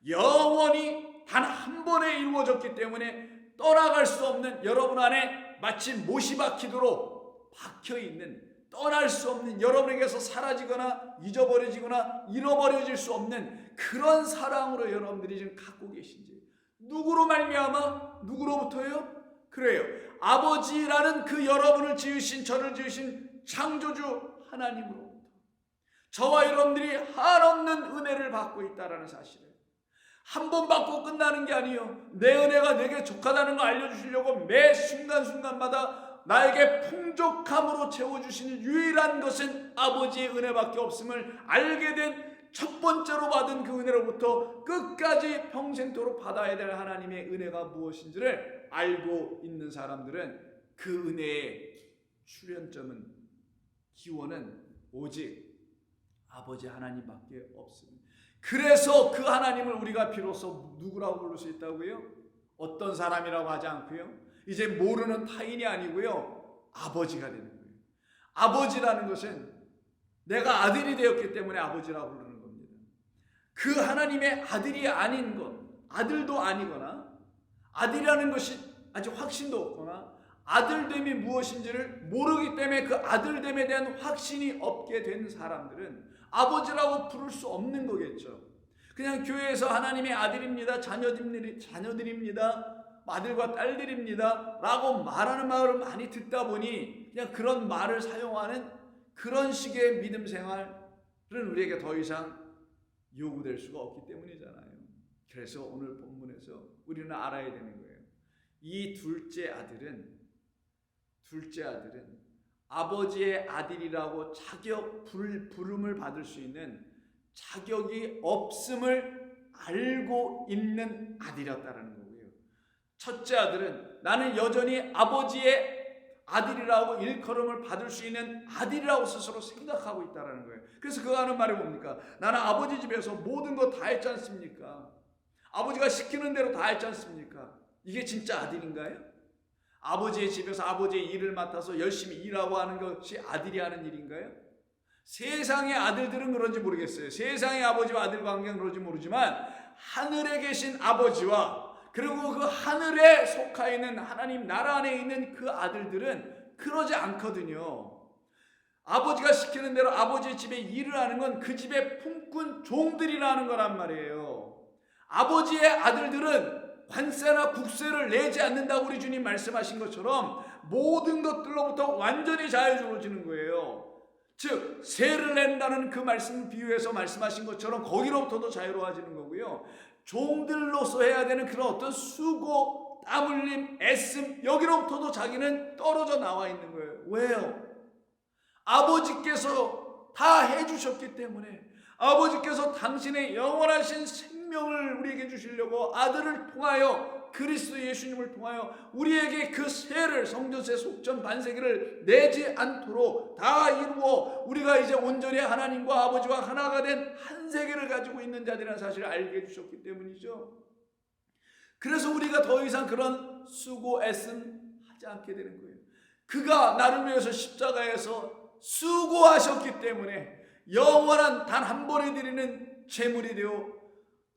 영원히 단 한 번에 이루어졌기 때문에 떠나갈 수 없는, 여러분 안에 마치 못이 박히도록 박혀있는, 떠날 수 없는, 여러분에게서 사라지거나 잊어버려지거나 잃어버려질 수 없는 그런 사랑으로 여러분들이 지금 갖고 계신지, 누구로 말미암아, 누구로부터요? 그래요, 아버지라는 그 여러분을 지으신, 저를 지으신 창조주 하나님으로부터 저와 여러분들이 한없는 은혜를 받고 있다는 사실을, 한 번 받고 끝나는 게 아니에요. 내 은혜가 내게 족하다는 거 알려주시려고 매 순간순간마다 나에게 풍족함으로 채워주시는 유일한 것은 아버지의 은혜밖에 없음을 알게 된 첫 번째로 받은 그 은혜로부터 끝까지 평생토록 받아야 될 하나님의 은혜가 무엇인지를 알고 있는 사람들은 그 은혜의 출현점은, 기원은 오직 아버지 하나님밖에 없습니다. 그래서 그 하나님을 우리가 비로소 누구라고 부를 수 있다고요? 어떤 사람이라고 하지 않고요, 이제 모르는 타인이 아니고요, 아버지가 되는 거예요. 아버지라는 것은 내가 아들이 되었기 때문에 아버지라고 부르는 겁니다. 그 하나님의 아들이 아닌 것, 아들도 아니거나 아들이라는 것이 아직 확신도 없거나 아들됨이 무엇인지를 모르기 때문에 그 아들됨에 대한 확신이 없게 된 사람들은 아버지라고 부를 수 없는 거겠죠. 그냥 교회에서 하나님의 아들입니다, 자녀들입니다, 아들과 딸들입니다 라고 말하는 말을 많이 듣다 보니 그냥 그런 말을 사용하는 그런 식의 믿음 생활은 우리에게 더 이상 요구될 수가 없기 때문이잖아요. 그래서 오늘 본문에서 우리는 알아야 되는 거예요. 이 둘째 아들은 아버지의 아들이라고 부름을 받을 수 있는 자격이 없음을 알고 있는 아들이었다라는 거고요. 첫째 아들은 나는 여전히 아버지의 아들이라고 일컬음을 받을 수 있는 아들이라고 스스로 생각하고 있다는 거예요. 그래서 그가 하는 말이 뭡니까? 나는 아버지 집에서 모든 거 다 했지 않습니까? 아버지가 시키는 대로 다 했지 않습니까? 이게 진짜 아들인가요? 아버지의 집에서 아버지의 일을 맡아서 열심히 일하고 하는 것이 아들이 하는 일인가요? 세상의 아들들은 그런지 모르겠어요. 세상의 아버지와 아들 관계는 그런지 모르지만 하늘에 계신 아버지와 그리고 그 하늘에 속하 있는 하나님 나라 안에 있는 그 아들들은 그러지 않거든요. 아버지가 시키는 대로 아버지의 집에 일을 하는 건 그 집의 품꾼 종들이라는 거란 말이에요. 아버지의 아들들은 관세나 국세를 내지 않는다고 우리 주님 말씀하신 것처럼 모든 것들로부터 완전히 자유로워지는 거예요. 즉 세를 낸다는 그 말씀을 비유해서 말씀하신 것처럼 거기로부터도 자유로워지는 거고요. 종들로서 해야 되는 그런 어떤 수고, 땀 흘림, 애씀 여기로부터도 자기는 떨어져 나와 있는 거예요. 왜요? 아버지께서 다 해주셨기 때문에 아버지께서 당신의 영원하신 생명을 우리에게 주시려고 아들을 통하여 그리스도 예수님을 통하여 우리에게 그 세를 성전세 속전 반세기를 내지 않도록 다 이루어 우리가 이제 온전히 하나님과 아버지와 하나가 된 한 세계를 가지고 있는 자들이라는 사실을 알게 해주셨기 때문이죠. 그래서 우리가 더 이상 그런 수고 애씀 하지 않게 되는 거예요. 그가 나를 위해서 십자가에서 수고하셨기 때문에 영원한 단 한 번에 드리는 제물이 되어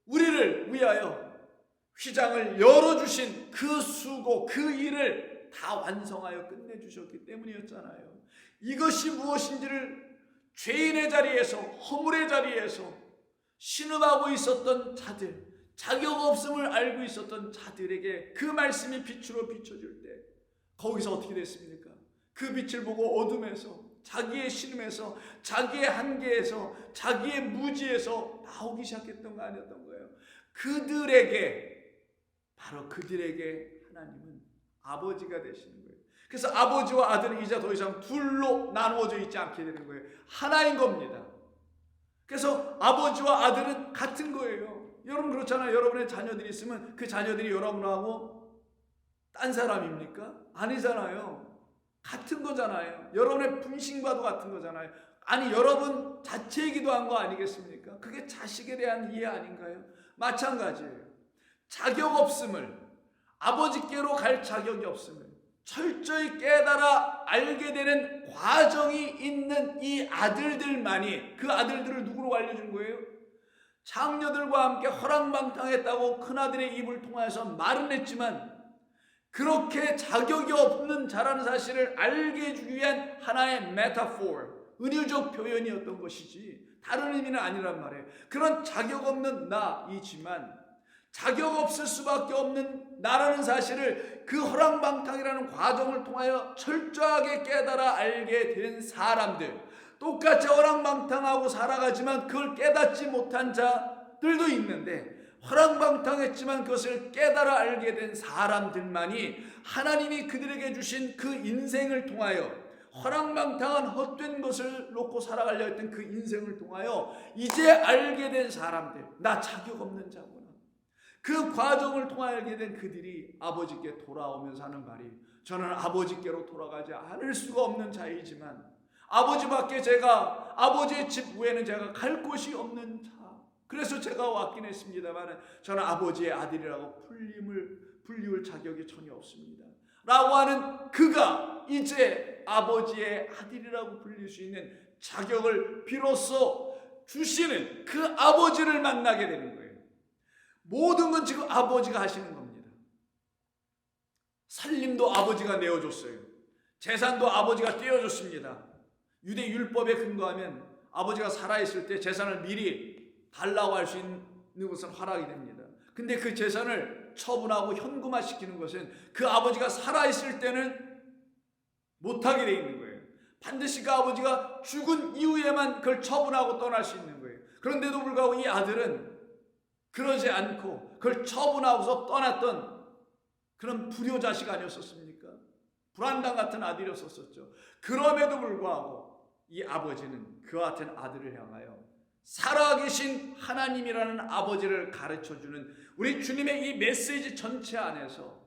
우리를 위하여 휘장을 열어주신 그 수고 그 일을 다 완성하여 끝내주셨기 때문이었잖아요. 이것이 무엇인지를 죄인의 자리에서 허물의 자리에서 신음하고 있었던 자들, 자격 없음을 알고 있었던 자들에게 그 말씀이 빛으로 비춰줄 때 거기서 어떻게 됐습니까? 그 빛을 보고 어둠에서 자기의 신음에서 자기의 한계에서 자기의 무지에서 나오기 시작했던 거 아니었던 거예요. 바로 그들에게 하나님은 아버지가 되시는 거예요. 그래서 아버지와 아들은 이제 더 이상 둘로 나누어져 있지 않게 되는 거예요. 하나인 겁니다. 그래서 아버지와 아들은 같은 거예요. 여러분 그렇잖아요. 여러분의 자녀들이 있으면 그 자녀들이 여러분하고 딴 사람입니까? 아니잖아요. 같은 거잖아요. 여러분의 분신과도 같은 거잖아요. 아니 여러분 자체이기도 한 거 아니겠습니까? 그게 자식에 대한 이해 아닌가요? 마찬가지예요. 자격 없음을, 아버지께로 갈 자격이 없음을 철저히 깨달아 알게 되는 과정이 있는 이 아들들만이 그 아들들을 누구로 알려준 거예요? 장녀들과 함께 허랑방탕했다고 큰아들의 입을 통해서 말은 했지만 그렇게 자격이 없는 자라는 사실을 알게 해주기 위한 하나의 메타포, 은유적 표현이었던 것이지 다른 의미는 아니란 말이에요. 그런 자격 없는 나이지만 자격 없을 수밖에 없는 나라는 사실을 그 허랑방탕이라는 과정을 통하여 철저하게 깨달아 알게 된 사람들, 똑같이 허랑방탕하고 살아가지만 그걸 깨닫지 못한 자들도 있는데 허랑방탕했지만 그것을 깨달아 알게 된 사람들만이 하나님이 그들에게 주신 그 인생을 통하여 허랑방탕한 헛된 것을 놓고 살아가려 했던 그 인생을 통하여 이제 알게 된 사람들, 나 자격 없는 자구나. 그 과정을 통하여 알게 된 그들이 아버지께 돌아오면서 하는 말이 저는 아버지께로 돌아가지 않을 수가 없는 자이지만 아버지밖에 제가 아버지의 집 외에는 제가 갈 곳이 없는 자. 그래서 제가 왔긴 했습니다만 저는 아버지의 아들이라고 불리울 자격이 전혀 없습니다. 라고 하는 그가 이제 아버지의 아들이라고 불릴 수 있는 자격을 비로소 주시는 그 아버지를 만나게 되는 거예요. 모든 건 지금 아버지가 하시는 겁니다. 살림도 아버지가 내어줬어요. 재산도 아버지가 떼어줬습니다. 유대 율법에 근거하면 아버지가 살아있을 때 재산을 미리 달라고 할 수 있는 것은 허락이 됩니다. 근데 그 재산을 처분하고 현금화시키는 것은 그 아버지가 살아있을 때는 못하게 되어 있는 거예요. 반드시 그 아버지가 죽은 이후에만 그걸 처분하고 떠날 수 있는 거예요. 그런데도 불구하고 이 아들은 그러지 않고 그걸 처분하고서 떠났던 그런 불효자식 아니었었습니까? 불안당 같은 아들이었었죠. 그럼에도 불구하고 이 아버지는 그와 같은 아들을 향하여 살아계신 하나님이라는 아버지를 가르쳐주는 우리 주님의 이 메시지 전체 안에서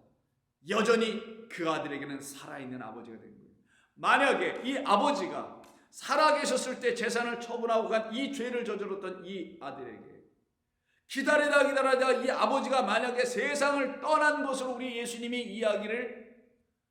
여전히 그 아들에게는 살아있는 아버지가 된 거예요. 만약에 이 아버지가 살아계셨을 때 재산을 처분하고 간 이 죄를 저질렀던 이 아들에게 기다리다 이 아버지가 만약에 세상을 떠난 것으로 우리 예수님이 이야기를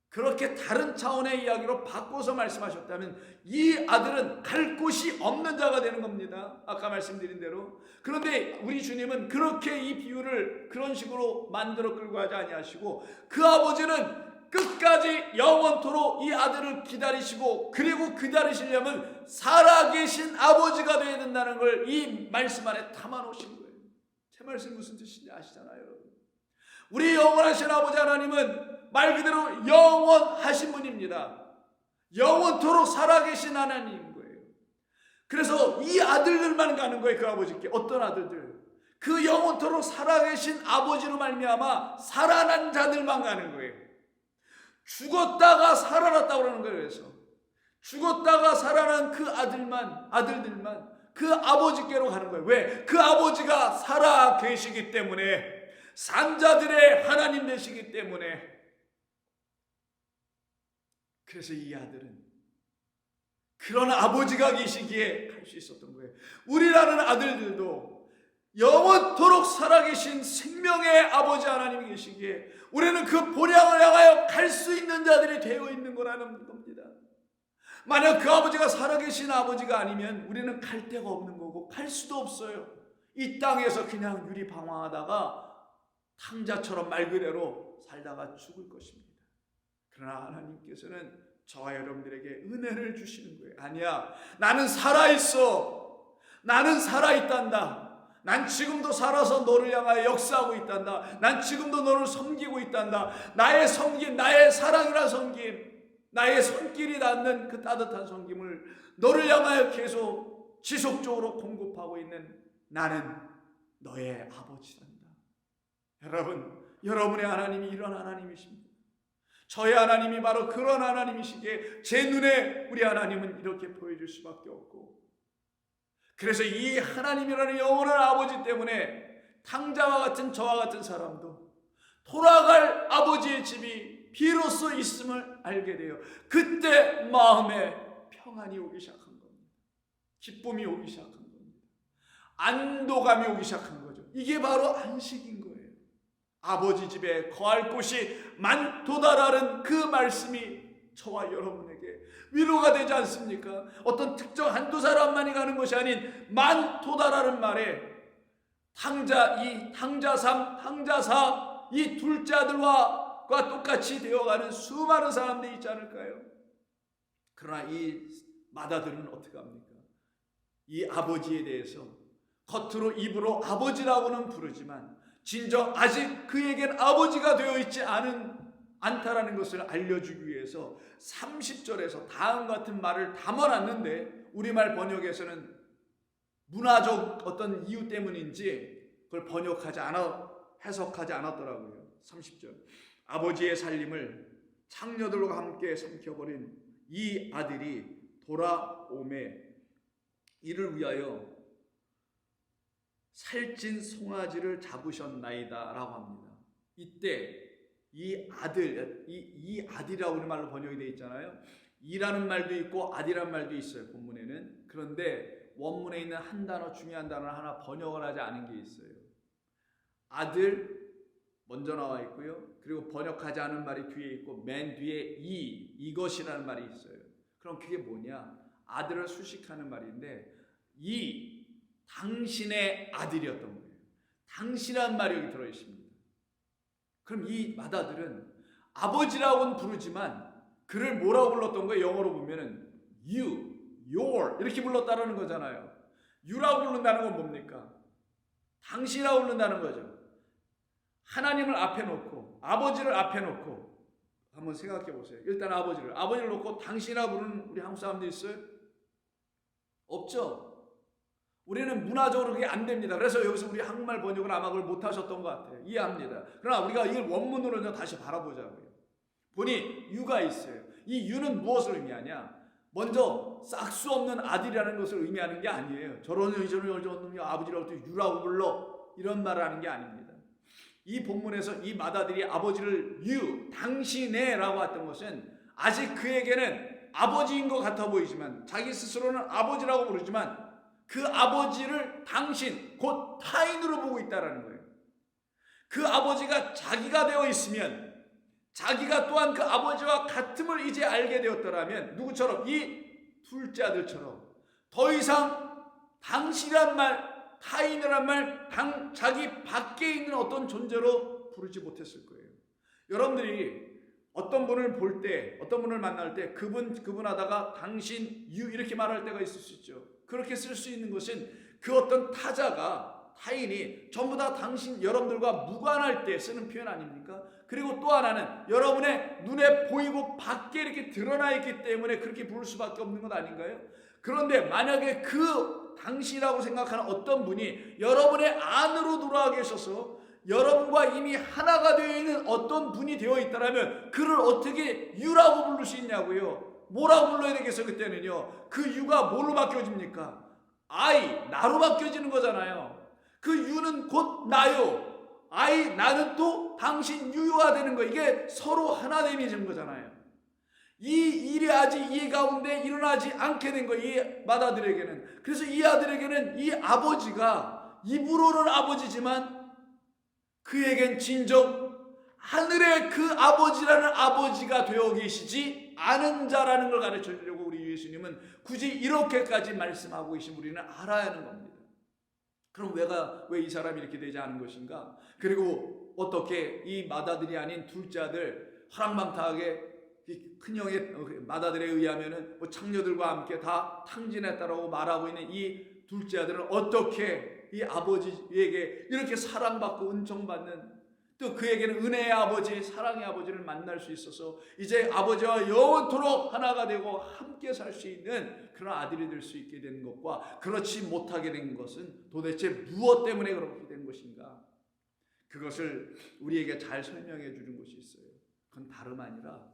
그렇게 다른 차원의 이야기로 바꿔서 말씀하셨다면 이 아들은 갈 곳이 없는 자가 되는 겁니다. 아까 말씀드린 대로. 그런데 우리 주님은 그렇게 이 비유를 그런 식으로 만들어 끌고 가지 아니하시고 그 아버지는 끝까지 영원토록 이 아들을 기다리시고 그리고 기다리시려면 살아계신 아버지가 되어야 된다는 걸 이 말씀 안에 담아놓으신 거예요. 제 말씀이 무슨 뜻인지 아시잖아요, 여러분. 우리 영원하신 아버지 하나님은 말 그대로 영원하신 분입니다. 영원토록 살아계신 하나님인 거예요. 그래서 이 아들들만 가는 거예요. 그 아버지께. 어떤 아들들? 그 영원토록 살아계신 아버지로 말미암아 살아난 자들만 가는 거예요. 죽었다가 살아났다고 그러는 거예요. 그래서 죽었다가 살아난 그 아들들만 그 아버지께로 가는 거예요. 왜? 그 아버지가 살아 계시기 때문에, 산자들의 하나님 되시기 때문에. 그래서 이 아들은 그런 아버지가 계시기에 갈 수 있었던 거예요. 우리라는 아들들도 영원토록 살아계신 생명의 아버지 하나님이 계시기에 우리는 그 본향을 향하여 갈 수 있는 자들이 되어 있는 거라는 겁니다. 만약 그 아버지가 살아계신 아버지가 아니면 우리는 갈 데가 없는 거고 갈 수도 없어요. 이 땅에서 그냥 유리방황하다가 탕자처럼 말 그대로 살다가 죽을 것입니다. 그러나 하나님께서는 저와 여러분들에게 은혜를 주시는 거예요. 아니야, 나는 살아있어. 나는 살아있단다. 난 지금도 살아서 너를 향하여 역사하고 있단다. 난 지금도 너를 섬기고 있단다. 나의 섬김, 나의 사랑이란 섬김, 나의 손길이 닿는 그 따뜻한 섬김을 너를 향하여 계속 지속적으로 공급하고 있는 나는 너의 아버지란다. 여러분, 여러분의 하나님이 이런 하나님이십니다. 저의 하나님이 바로 그런 하나님이시기에 제 눈에 우리 하나님은 이렇게 보여줄 수밖에 없고, 그래서 이 하나님이라는 영원한 아버지 때문에 탕자와 같은 저와 같은 사람도 돌아갈 아버지의 집이 비로소 있음을 알게 돼요. 그때 마음에 평안이 오기 시작한 겁니다. 기쁨이 오기 시작한 겁니다. 안도감이 오기 시작한 거죠. 이게 바로 안식인 거예요. 아버지 집에 거할 곳이 많도다라는 그 말씀이 저와 여러분에게 위로가 되지 않습니까? 어떤 특정 한두 사람만이 가는 것이 아닌 많도다라는 말에 탕자3, 탕자4 이 둘째 아들과 똑같이 되어가는 수많은 사람들이 있지 않을까요? 그러나 이 마다들은 어떻게 합니까? 이 아버지에 대해서 겉으로 입으로 아버지라고는 부르지만 진정 아직 그에겐 아버지가 되어 있지 않다라는 것을 알려주기 위해서 30절에서 다음 같은 말을 담아놨는데 우리말 번역에서는 문화적 어떤 이유 때문인지 그걸 해석하지 않았더라고요. 30절. 아버지의 살림을 창녀들과 함께 삼켜버린 이 아들이 돌아오매 이를 위하여 살찐 송아지를 잡으셨나이다 라고 합니다. 이때 이 아들이라고 우리 말로 번역이 되어 있잖아요. 이라는 말도 있고 아들이라는 말도 있어요, 본문에는. 그런데 원문에 있는 한 단어, 중요한 단어를 하나 번역을 하지 않은 게 있어요. 아들 먼저 나와 있고요. 그리고 번역하지 않은 말이 뒤에 있고 맨 뒤에 이것이라는 말이 있어요. 그럼 그게 뭐냐? 아들을 수식하는 말인데 당신의 아들이었던 거예요. 당신이라는 말이 여기 들어있습니다. 그럼 이 맏아들은 아버지라고는 부르지만 그를 뭐라고 불렀던 거예요? 영어로 보면은 you, your 이렇게 불렀다는 거잖아요. you라고 부른다는 건 뭡니까? 당신이라고 부른다는 거죠. 하나님을 앞에 놓고 아버지를 앞에 놓고 한번 생각해 보세요. 일단 아버지를 놓고 당신이라고 부르는 우리 한국 사람들 있어요? 없죠? 우리는 문화적으로 그게 안 됩니다. 그래서 여기서 우리 한국말 번역은 아마 그걸 못하셨던 것 같아요. 이해합니다. 그러나 우리가 이 원문으로 다시 바라보자고요. 보니 유가 있어요. 이 유는 무엇을 의미하냐? 먼저 싹수 없는 아들이라는 것을 의미하는 게 아니에요. 저런 놈이 아버지라고 또 유라고 불러, 이런 말을 하는 게 아닙니다. 이 본문에서 이 맏아들이 아버지를 유, 당신의라고 했던 것은 아직 그에게는 아버지인 것 같아 보이지만, 자기 스스로는 아버지라고 부르지만 그 아버지를 당신, 곧 타인으로 보고 있다는 거예요. 그 아버지가 자기가 되어 있으면, 자기가 또한 그 아버지와 같음을 이제 알게 되었더라면, 누구처럼? 이 둘째 아들처럼 더 이상 당신이란 말, 타인이란 말, 자기 밖에 있는 어떤 존재로 부르지 못했을 거예요. 여러분들이 어떤 분을 볼 때, 어떤 분을 만날 때 그분 하다가 당신, 유 이렇게 말할 때가 있을 수 있죠. 그렇게 쓸 수 있는 것은 그 어떤 타자가, 타인이 전부 다 당신, 여러분들과 무관할 때 쓰는 표현 아닙니까? 그리고 또 하나는 여러분의 눈에 보이고 밖에 이렇게 드러나 있기 때문에 그렇게 부를 수밖에 없는 것 아닌가요? 그런데 만약에 그 당신이라고 생각하는 어떤 분이 여러분의 안으로 들어와 계셔서 여러분과 이미 하나가 되어 있는 어떤 분이 되어 있다면 그를 어떻게 유라고 부를 수 있냐고요? 뭐라고 불러야 되겠어요? 그때는요, 그 유가 뭘로 바뀌어집니까? 나로 바뀌어지는 거잖아요. 그 유는 곧 나요. 나는 또 당신 유유가 되는 거. 이게 서로 하나됨이 되는 거잖아요. 이 일이 아직 이 가운데 일어나지 않게 된 거, 이 맏아들에게는. 그래서 이 아들에게는 이 아버지가 입으로는 아버지지만 그에겐 진정 하늘의 그 아버지라는 아버지가 되어 계시지 않은 자라는 걸 가르쳐 주려고 우리 예수님은 굳이 이렇게까지 말씀하고 계신 우리는 알아야 하는 겁니다. 그럼 왜 이 사람이 이렇게 되지 않은 것인가? 그리고 어떻게 이 맏아들이 아닌 둘째 아들 허랑방탕하게 큰형의 맏아들에 의하면은 창녀들과 함께 다 탕진했다라고 말하고 있는 이 둘째 아들은 어떻게 이 아버지에게 이렇게 사랑받고 은총받는, 또 그에게는 은혜의 아버지, 사랑의 아버지를 만날 수 있어서 이제 아버지와 영원토록 하나가 되고 함께 살 수 있는 그런 아들이 될 수 있게 된 것과 그렇지 못하게 된 것은 도대체 무엇 때문에 그렇게 된 것인가? 그것을 우리에게 잘 설명해 주는 것이 있어요. 그건 다름 아니라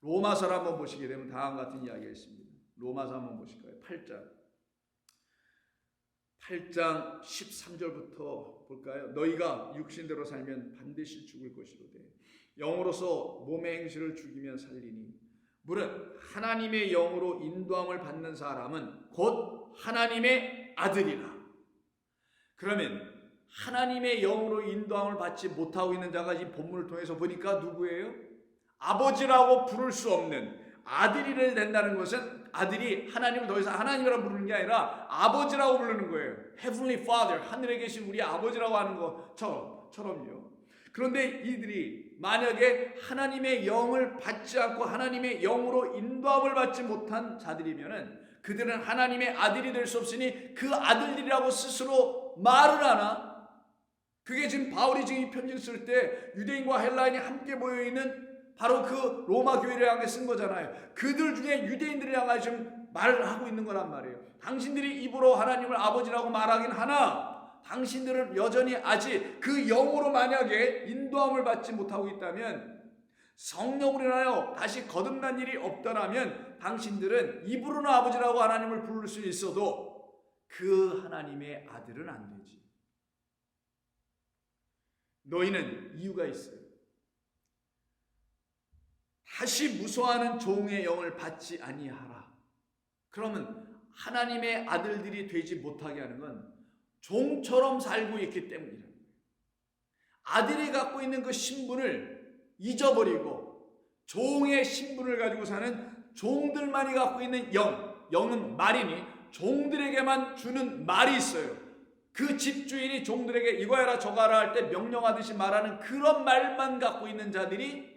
로마서를 한번 보시게 되면 다음과 같은 이야기가 있습니다. 로마서 한번 보실까요? 8장 13절부터 볼까요? 너희가 육신대로 살면 반드시 죽을 것이로되 영으로서 몸의 행실을 죽이면 살리니 무릇 하나님의 영으로 인도함을 받는 사람은 곧 하나님의 아들이라. 그러면 하나님의 영으로 인도함을 받지 못하고 있는 자가 이 본문을 통해서 보니까 누구예요? 아버지라고 부를 수 없는 아들이 된다는 것은 아들이 하나님을 더 이상 하나님이라고 부르는 게 아니라 아버지라고 부르는 거예요. Heavenly Father, 하늘에 계신 우리 아버지라고 하는 것처럼요. 그런데 이들이 만약에 하나님의 영을 받지 않고 하나님의 영으로 인도함을 받지 못한 자들이면은 그들은 하나님의 아들이 될 수 없으니 그 아들들이라고 스스로 말을 하나? 그게 지금 바울이 지금 이 편지를 쓸 때 유대인과 헬라인이 함께 모여 있는 바로 그 로마 교회를 향해 쓴 거잖아요. 그들 중에 유대인들을 향해 지금 말을 하고 있는 거란 말이에요. 당신들이 입으로 하나님을 아버지라고 말하긴 하나 당신들은 여전히 아직 그 영으로 만약에 인도함을 받지 못하고 있다면, 성령으로 인하여 다시 거듭난 일이 없더라면 당신들은 입으로는 아버지라고 하나님을 부를 수 있어도 그 하나님의 아들은 안 되지. 너희는 이유가 있어요. 다시 무소하는 종의 영을 받지 아니하라. 그러면 하나님의 아들들이 되지 못하게 하는 건 종처럼 살고 있기 때문이라는 거예요. 아들이 갖고 있는 그 신분을 잊어버리고 종의 신분을 가지고 사는 종들만이 갖고 있는 영은 말이니 종들에게만 주는 말이 있어요. 그 집주인이 종들에게 이거 해라 저거 하라 할 때 명령하듯이 말하는 그런 말만 갖고 있는 자들이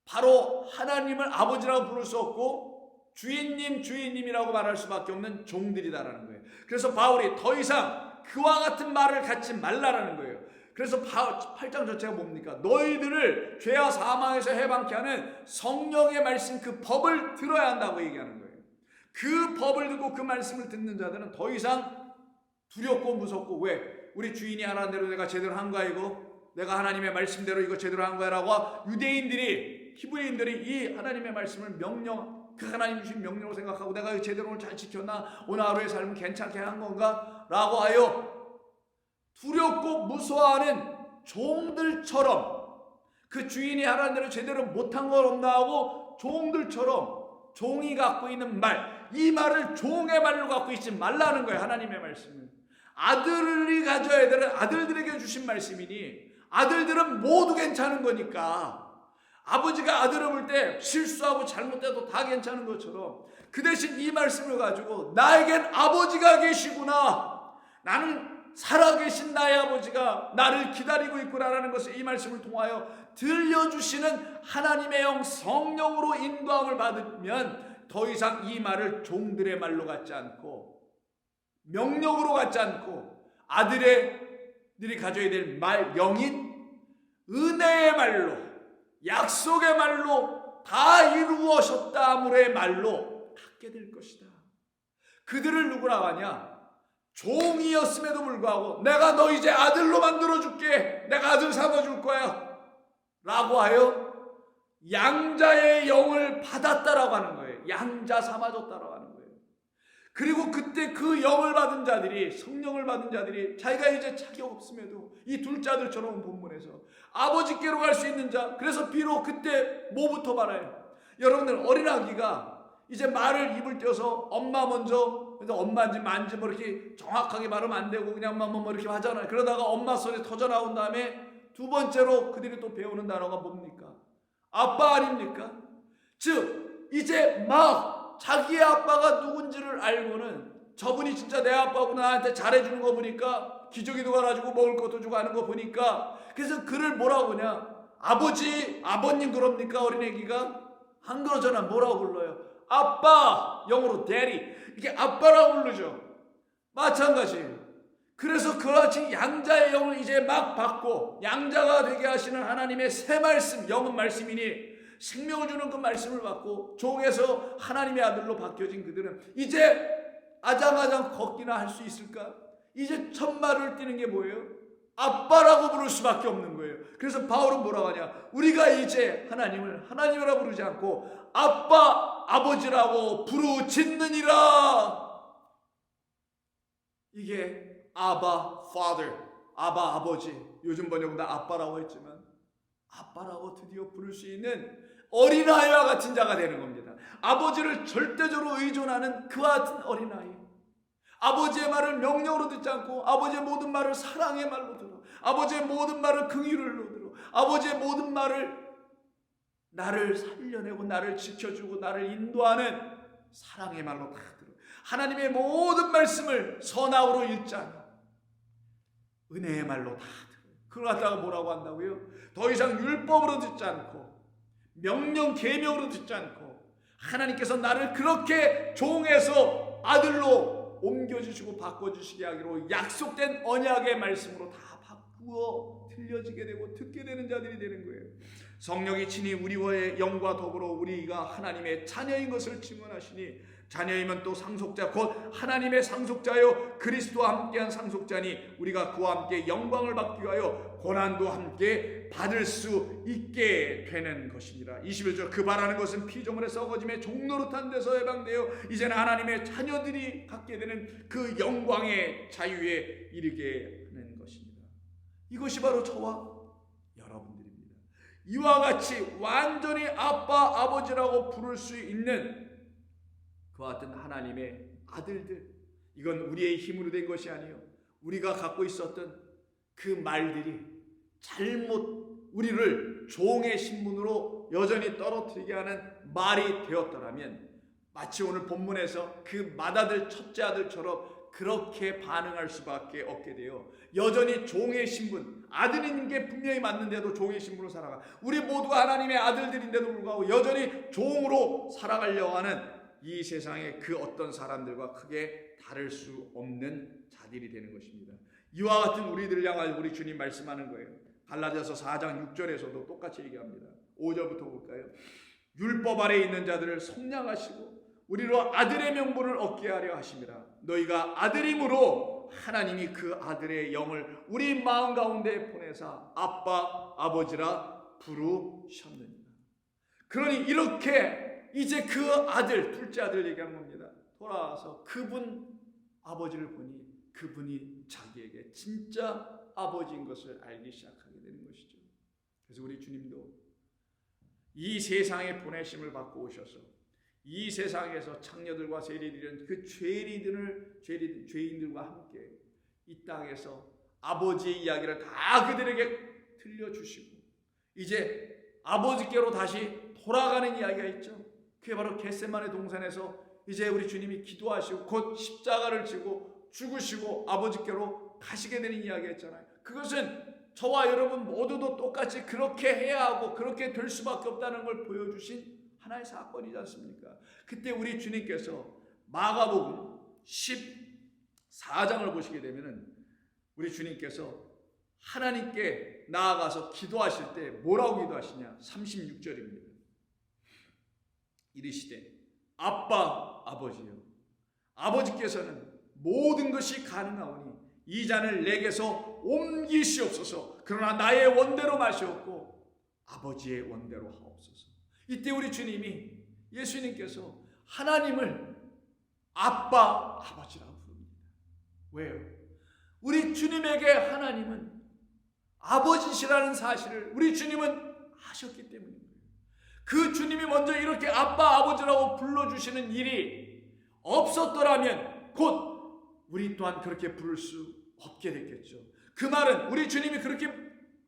바로 하나님을 아버지라고 부를 수 없고 주인님이라고 말할 수밖에 없는 종들이다라는 거예요. 그래서 바울이 더 이상 그와 같은 말을 갖지 말라라는 거예요. 그래서 8장 전체가 뭡니까? 너희들을 죄와 사망에서 해방케 하는 성령의 말씀, 그 법을 들어야 한다고 얘기하는 거예요. 그 법을 듣고 그 말씀을 듣는 자들은 더 이상 두렵고 무섭고. 왜? 우리 주인이 하라는 대로 내가 제대로 한 거야 이거? 내가 하나님의 말씀대로 이거 제대로 한 거야 라고 유대인들이, 히브리인들이 이 하나님의 말씀을 그 하나님 주신 명령으로 생각하고 내가 제대로 오늘 잘 지켰나? 오늘 하루의 삶은 괜찮게 한 건가? 라고 하여 두렵고 무서워하는 종들처럼, 그 주인이 하라는 대로 제대로 못한 건 없나 하고 종들처럼, 종이 갖고 있는 말, 이 말을 종의 말로 갖고 있지 말라는 거예요. 하나님의 말씀은 아들이 가져야 되는, 아들들에게 주신 말씀이니 아들들은 모두 괜찮은 거니까, 아버지가 아들을 볼 때 실수하고 잘못해도 다 괜찮은 것처럼 그 대신 이 말씀을 가지고 나에겐 아버지가 계시구나, 나는 살아계신 나의 아버지가 나를 기다리고 있구나라는 것을 이 말씀을 통하여 들려주시는 하나님의 영 성령으로 인도함을 받으면 더 이상 이 말을 종들의 말로 갖지 않고, 명령으로 갖지 않고, 아들들이 가져야 될 말, 영인 은혜의 말로, 약속의 말로, 다 이루어졌다물의 말로 갖게 될 것이다. 그들을 누구라고 하냐? 종이었음에도 불구하고 내가 너 이제 아들로 만들어줄게, 내가 아들 삼아줄 거야 라고 하여 양자의 영을 받았다라고 하는 거예요. 양자 삼아줬다라고 하는 거예요. 그리고 그때 그 영을 받은 자들이, 성령을 받은 자들이 자기가 이제 자격 없음에도 이 둘째 아들처럼 본문에서 아버지께로 갈 수 있는 자, 그래서 비록 그때 뭐부터 말해요? 여러분들 어린아기가 이제 말을 입을 떼어서 엄마 먼저, 그래서 엄마인지 만지 뭐 이렇게 정확하게 말하면 안 되고 그냥 뭐 이렇게 하잖아요. 그러다가 엄마 손에 터져 나온 다음에 두 번째로 그들이 또 배우는 단어가 뭡니까? 아빠 아닙니까? 즉 이제 막 자기의 아빠가 누군지를 알고는, 저분이 진짜 내 아빠구나, 나한테 잘해주는 거 보니까 기저귀도 갈아주고 먹을 것도 주고 하는 거 보니까, 그래서 그를 뭐라고 그러냐? 아버지, 아버님 그럽니까? 어린애기가? 안 그러잖아. 뭐라고 불러요? 아빠, 영어로 daddy, 이게 아빠라고 부르죠. 마찬가지예요. 그래서 그같이 양자의 영을 이제 막 받고 양자가 되게 하시는 하나님의 새 말씀, 영은 말씀이니 생명을 주는 그 말씀을 받고 종에서 하나님의 아들로 바뀌어진 그들은 이제 아장아장 걷기나 할 수 있을까? 이제 첫 말을 띄는 게 뭐예요? 아빠라고 부를 수밖에 없는 거예요. 그래서 바울은 뭐라고 하냐? 우리가 이제 하나님을 하나님이라 부르지 않고 아빠, 아버지라고 부르짖느니라. 이게 아바, father, 아바, 아버지. 요즘 번역은 다 아빠라고 했지만 아빠라고 드디어 부를 수 있는 어린아이와 같은 자가 되는 겁니다. 아버지를 절대적으로 의존하는 그와 같은 어린아이. 아버지의 말을 명령으로 듣지 않고 아버지의 모든 말을 사랑의 말로 들어, 아버지의 모든 말을 긍휼로 들어, 아버지의 모든 말을 나를 살려내고 나를 지켜주고 나를 인도하는 사랑의 말로 다 들어. 하나님의 모든 말씀을 선악으로 읽지 않아 은혜의 말로 다 들어. 그걸 갖다가 뭐라고 한다고요? 더 이상 율법으로 듣지 않고 명령 계명으로 듣지 않고 하나님께서 나를 그렇게 종에서 아들로 옮겨주시고 바꿔주시게 하기로 약속된 언약의 말씀으로 다 바꾸어 들려지게 되고 듣게 되는 자들이 되는 거예요. 성령이 친히 우리와의 영과 더불어 우리가 하나님의 자녀인 것을 증언하시니, 자녀이면 또 상속자 곧 하나님의 상속자요 그리스도와 함께한 상속자니 우리가 그와 함께 영광을 받기 위하여 고난도 함께 받을 수 있게 되는 것이니라. 21절 그 바라는 것은 피조물의 썩어짐에 종노릇한 데서 해방되어 이제는 하나님의 자녀들이 갖게 되는 그 영광의 자유에 이르게 하는 것입니다. 이것이 바로 저와 여러분들입니다. 이와 같이 완전히 아빠, 아버지라고 부를 수 있는 그와 같은 하나님의 아들들, 이건 우리의 힘으로 된 것이 아니에요. 우리가 갖고 있었던 그 말들이 잘못 우리를 종의 신분으로 여전히 떨어뜨리게 하는 말이 되었더라면 마치 오늘 본문에서 그 맏아들 첫째 아들처럼 그렇게 반응할 수밖에 없게 돼요. 여전히 종의 신분, 아들인 게 분명히 맞는데도 종의 신분으로 살아가. 우리 모두가 하나님의 아들들인데도 불구하고 여전히 종으로 살아가려고 하는 이 세상의 그 어떤 사람들과 크게 다를 수 없는 자들이 되는 것입니다. 이와 같은 우리들을 향하여 우리 주님 말씀하는 거예요. 갈라디아서 4장 6절에서도 똑같이 얘기합니다. 5절부터 볼까요? 율법 아래 있는 자들을 속량하시고 우리로 아들의 명분을 얻게 하려 하심이라. 너희가 아들임으로 그리고 하나님이 그 아들의 영을 우리 마음 가운데 보내사 아빠 아버지라 부르셨느니라. 그러니 이렇게 이제 그 아들, 둘째 아들 얘기하는 겁니다. 돌아와서 그분 아버지를 보니 그분이 자기에게 진짜 아버지인 것을 알기 시작하게 되는 것이죠. 그래서 우리 주님도 이 세상에 보내심을 받고 오셔서 이 세상에서 창녀들과 세리들은 그 죄인들과 함께 이 땅에서 아버지의 이야기를 다 그들에게 들려주시고 이제 아버지께로 다시 돌아가는 이야기가 있죠. 그게 바로 겟세마네 동산에서 이제 우리 주님이 기도하시고 곧 십자가를 지고 죽으시고 아버지께로 가시게 되는 이야기가 있잖아요. 그것은 저와 여러분 모두도 똑같이 그렇게 해야 하고 그렇게 될 수밖에 없다는 걸 보여주신 하나의 사건이지 않습니까? 그때 우리 주님께서 마가복음 14장을 보시게 되면은 우리 주님께서 하나님께 나아가서 기도하실 때 뭐라고 기도하시냐? 36절입니다. 이르시되 아빠 아버지여 아버지께서는 모든 것이 가능하오니 이 잔을 내게서 옮기시옵소서. 그러나 나의 원대로 마시옵고 아버지의 원대로 하옵소서. 이때 우리 주님이 예수님께서 하나님을 아빠 아버지라고 부릅니다. 왜요? 우리 주님에게 하나님은 아버지시라는 사실을 우리 주님은 아셨기 때문입니다. 그 주님이 먼저 이렇게 아빠 아버지라고 불러주시는 일이 없었더라면 곧 우리 또한 그렇게 부를 수 없게 됐겠죠. 그 말은 우리 주님이 그렇게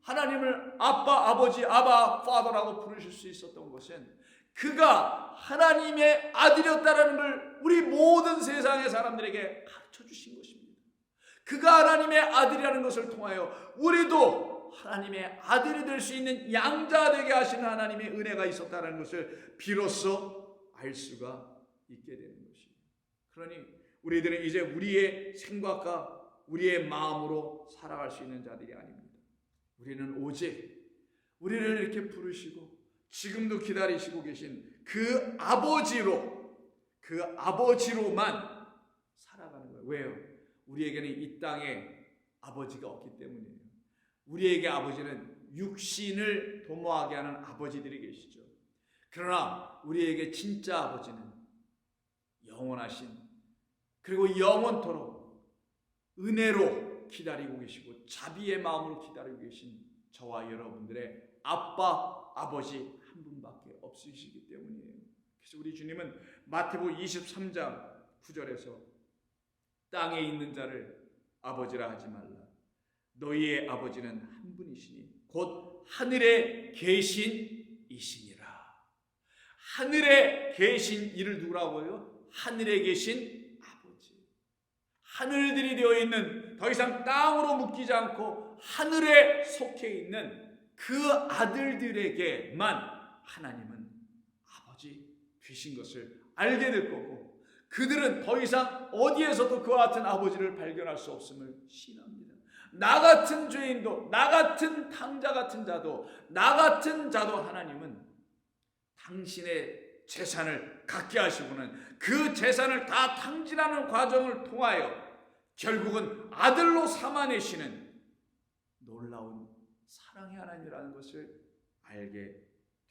하나님을 아빠 아버지 아바 파더라고 부르실 수 있었던 것은 그가 하나님의 아들이었다라는 걸 우리 모든 세상의 사람들에게 가르쳐 주신 것입니다. 그가 하나님의 아들이라는 것을 통하여 우리도 하나님의 아들이 될 수 있는 양자 되게 하시는 하나님의 은혜가 있었다는 것을 비로소 알 수가 있게 되는 것입니다. 그러니 우리들은 이제 우리의 생각과 우리의 마음으로 살아갈 수 있는 자들이 아닙니다. 우리는 오직 우리를 이렇게 부르시고 지금도 기다리시고 계신 그 아버지로만 살아가는 거예요. 왜요? 우리에게는 이 땅에 아버지가 없기 때문이에요. 우리에게 아버지는 육신을 도모하게 하는 아버지들이 계시죠. 그러나 우리에게 진짜 아버지는 영원하신 그리고 영원토록 은혜로 기다리고 계시고 자비의 마음으로 기다리고 계신 저와 여러분들의 아빠, 아버지 한 분밖에 없으시기 때문이에요. 그래서 우리 주님은 마태복음 23장 9절에서 땅에 있는 자를 아버지라 하지 말라. 너희의 아버지는 한 분이시니 곧 하늘에 계신 이시니라. 하늘에 계신 이를 누구라고 해요? 하늘에 계신 아버지. 하늘들이 되어 있는 더 이상 땅으로 묶이지 않고 하늘에 속해 있는 그 아들들에게만 하나님은 아버지 되신 것을 알게 될 거고 그들은 더 이상 어디에서도 그와 같은 아버지를 발견할 수 없음을 신합니다. 나 같은 죄인도, 나 같은 탕자 같은 자도, 나 같은 자도 하나님은 당신의 재산을 갖게 하시고는 그 재산을 다 탕진하는 과정을 통하여 결국은 아들로 삼아내시는 놀라운 사랑의 하나님이라는 것을 알게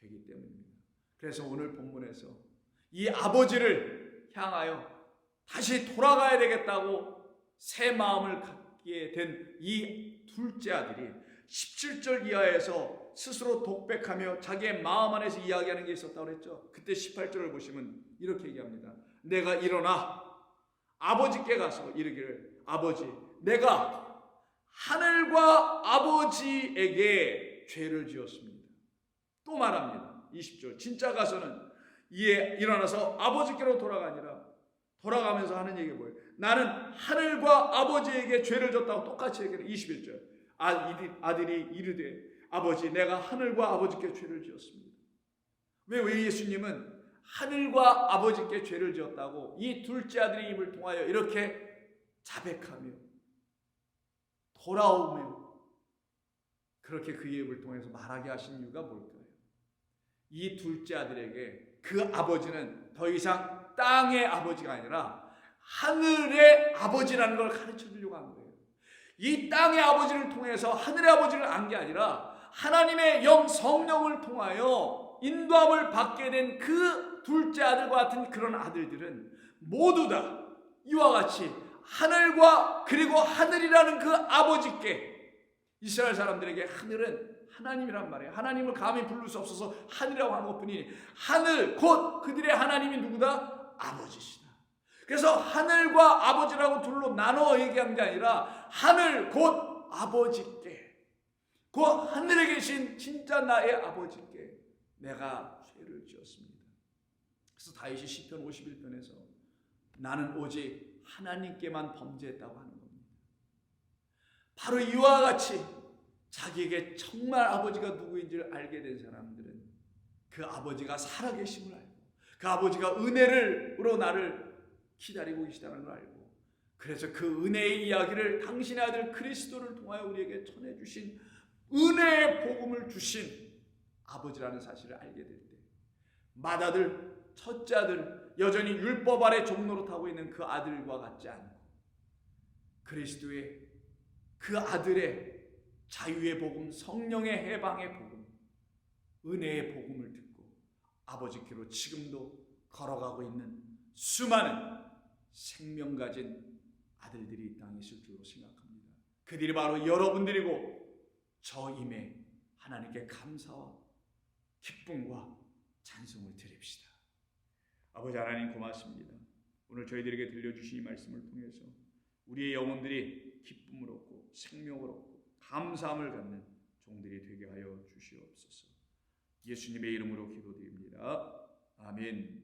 되기 때문입니다. 그래서 오늘 본문에서 이 아버지를 향하여 다시 돌아가야 되겠다고 새 마음을 갖게 된 이 둘째 아들이 17절 이하에서 스스로 독백하며 자기의 마음 안에서 이야기하는 게 있었다고 그랬죠. 그때 18절을 보시면 이렇게 얘기합니다. 내가 일어나 아버지께 가서 이르기를 아버지 내가 하늘과 아버지에게 죄를 지었습니다. 또 말합니다. 20절 진짜 가서는 이에 일어나서 아버지께로 돌아가면서 하는 얘기가 뭐예요? 나는 하늘과 아버지에게 죄를 졌다고 똑같이 얘기해요. 21절 아들이 이르되 아버지 내가 하늘과 아버지께 죄를 지었습니다. 왜 예수님은 하늘과 아버지께 죄를 지었다고 이 둘째 아들의 입을 통하여 이렇게 자백하며 돌아오며 그렇게 그의 입을 통해서 말하게 하신 이유가 뭘까요? 이 둘째 아들에게 그 아버지는 더 이상 땅의 아버지가 아니라 하늘의 아버지라는 걸 가르쳐 주려고 한 거예요. 이 땅의 아버지를 통해서 하늘의 아버지를 안 게 아니라 하나님의 영 성령을 통하여 인도함을 받게 된 그 둘째 아들과 같은 그런 아들들은 모두 다 이와 같이 하늘과 그리고 하늘이라는 그 아버지께, 이스라엘 사람들에게 하늘은 하나님이란 말이에요. 하나님을 감히 부를 수 없어서 하늘이라고 하는 것뿐이니 하늘 곧 그들의 하나님이 누구다? 아버지시다. 그래서 하늘과 아버지라고 둘로 나눠 얘기한 게 아니라 하늘 곧 아버지께, 그 하늘에 계신 진짜 나의 아버지께 내가 죄를 지었습니다. 그래서 다윗이 시편 51편에서 나는 오직 하나님께만 범죄했다고 하는 겁니다. 바로 이와 같이 자기에게 정말 아버지가 누구인지를 알게 된 사람들은 그 아버지가 살아계심을 알고 그 아버지가 은혜로 나를 기다리고 계시다는 걸 알고, 그래서 그 은혜의 이야기를 당신의 아들 그리스도를 통하여 우리에게 전해주신 은혜의 복음을 주신 아버지라는 사실을 알게 될 때, 맏아들, 첫째 아들, 여전히 율법 아래 종로로 타고 있는 그 아들과 같지 않고 그리스도의 그 아들의 자유의 복음, 성령의 해방의 복음, 은혜의 복음을 듣고 아버지께로 지금도 걸어가고 있는 수많은 생명 가진 아들들이 이 땅에 있을 줄로 생각합니다. 그들이 바로 여러분들이고 저임에 하나님께 감사와 기쁨과 찬송을 드립시다. 아버지 하나님 고맙습니다. 오늘 저희들에게 들려주신 이 말씀을 통해서 우리의 영혼들이 기쁨을 얻고 생명을 얻고 감사함을 갖는 종들이 되게 하여 주시옵소서. 예수님의 이름으로 기도드립니다. 아멘.